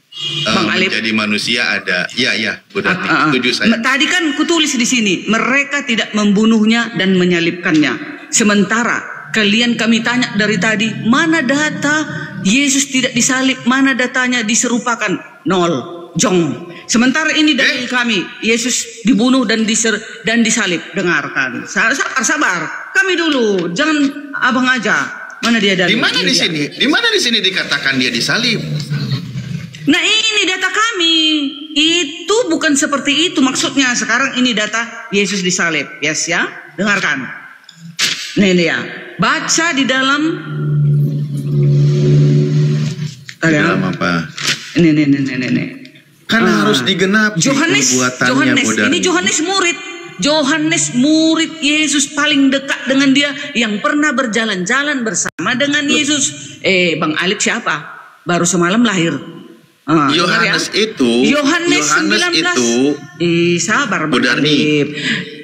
E: menjadi manusia ada. Iya, benar. Setuju saya.
G: Tadi kan kutulis di sini, mereka tidak membunuhnya dan menyalibkannya. Sementara kalian kami tanya dari tadi, mana data Yesus tidak disalib, mana datanya diserupakan? Nol, jong. Sementara ini dalil kami, Yesus dibunuh dan disalib. Dengarkan, sabar. Kami dulu, jangan abang aja. Mana dia dalil?
E: Di mana di sini? Di mana di sini dikatakan dia disalib?
G: Nah ini data kami. Itu bukan seperti itu maksudnya. Sekarang ini data Yesus disalib. Yes ya, dengarkan. Nih dia, baca di dalam.
E: Di dalam apa?
G: Ini.
E: Karena harus digenapi perbuatannya.
G: Ini Yohanes murid Yesus paling dekat dengan dia, yang pernah berjalan-jalan bersama dengan Yesus. Bang Alip siapa? Baru semalam lahir.
E: Yohanes itu.
G: Sabar Bang Alip.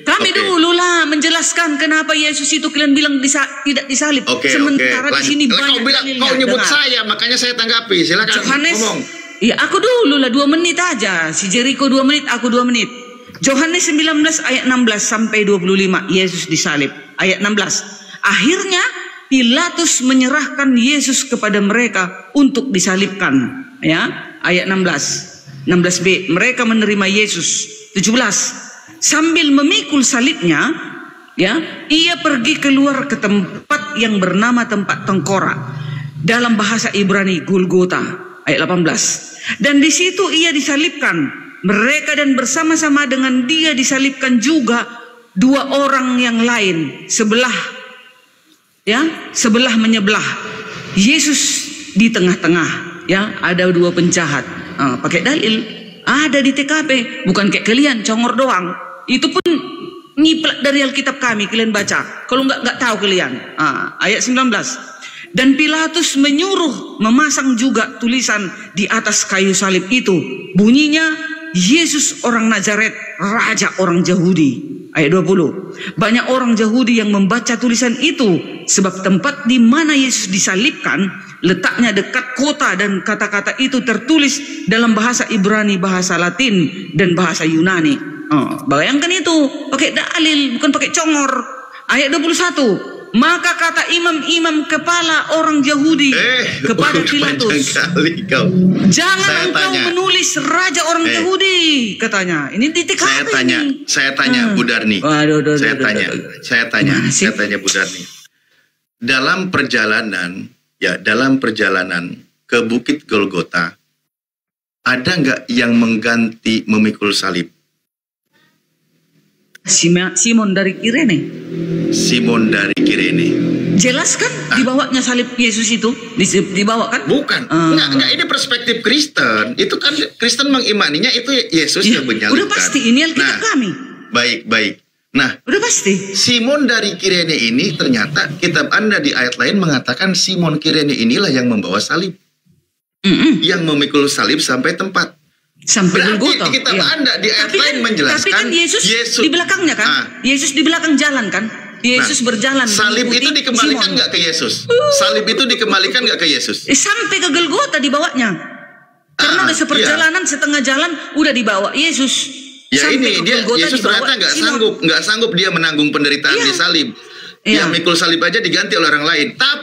G: Kami dulu lah menjelaskan kenapa Yesus itu kalian bilang tidak disalib. Sementara di sini banyak.
E: Kau nyebut saya, makanya saya tanggapi. Silakan ngomong.
G: Iya, aku dulu lah 2 menit aja. Si Jericho 2 menit, aku 2 menit. Yohanes 19 ayat 16 sampai 25, Yesus disalib. Ayat 16. Akhirnya Pilatus menyerahkan Yesus kepada mereka untuk disalibkan. Ya, ayat 16b, mereka menerima Yesus. 17. Sambil memikul salibnya, ya, ia pergi keluar ke tempat yang bernama tempat tengkorak. Dalam bahasa Ibrani Golgota, ayat 18. Dan di situ ia disalibkan. Mereka dan bersama-sama dengan dia disalibkan juga 2 orang yang lain, sebelah menyebelah. Yesus di tengah-tengah, ya, ada 2 penjahat. Pakai dalil, ada di TKP, bukan kayak kalian congor doang. Itu pun nyiplak dari Alkitab kami, kalian baca. Kalau nggak tahu kalian. Ayat 19. Dan Pilatus menyuruh memasang juga tulisan di atas kayu salib itu. Bunyinya, Yesus orang Nazaret, Raja orang Yahudi. Ayat 20. Banyak orang Yahudi yang membaca tulisan itu, sebab tempat di mana Yesus disalibkan letaknya dekat kota, dan kata-kata itu tertulis dalam bahasa Ibrani, bahasa Latin, dan bahasa Yunani. Bayangkan itu, pakai dalil, bukan pakai congor. Ayat 21. Maka kata imam-imam kepala orang Yahudi kepada Pilatus, jangan engkau menulis Raja orang Yahudi, katanya. Ini titik
E: saya tanya Bu Darni. Saya tanya Bu Darni. Dalam perjalanan ke Bukit Golgota, ada nggak yang mengganti memikul salib?
G: Simon dari Kirene. Jelaskan dibawanya salib Yesus itu, dibawakan?
E: Bukan. Enggak, ini perspektif Kristen. Itu kan Kristen mengimaninya itu Yesus yang menyalibkan.
G: Udah pasti, ini Alkitab kami.
E: Baik. Nah,
G: udah pasti.
E: Simon dari Kirene ini ternyata kitab Anda di ayat lain mengatakan Simon Kirene inilah yang membawa salib. Yang memikul salib sampai tempat.
G: Sampai Golgota.
E: Kitab Anda di ayat lain menjelaskan.
G: Tapi kan Yesus di belakangnya kan? Yesus di belakang jalan kan? Yesus berjalan.
E: Salib itu dikembalikan nggak ke Yesus? Salib itu dikembalikan nggak ke Yesus?
G: Sampai ke Golgota dibawanya. Karena udah seperjalanan, setengah jalan udah dibawa Yesus.
E: Ya ini dia, Yesus ternyata nggak sanggup dia menanggung penderitaan di salib. Dia mikul salib aja diganti oleh orang lain. Tapi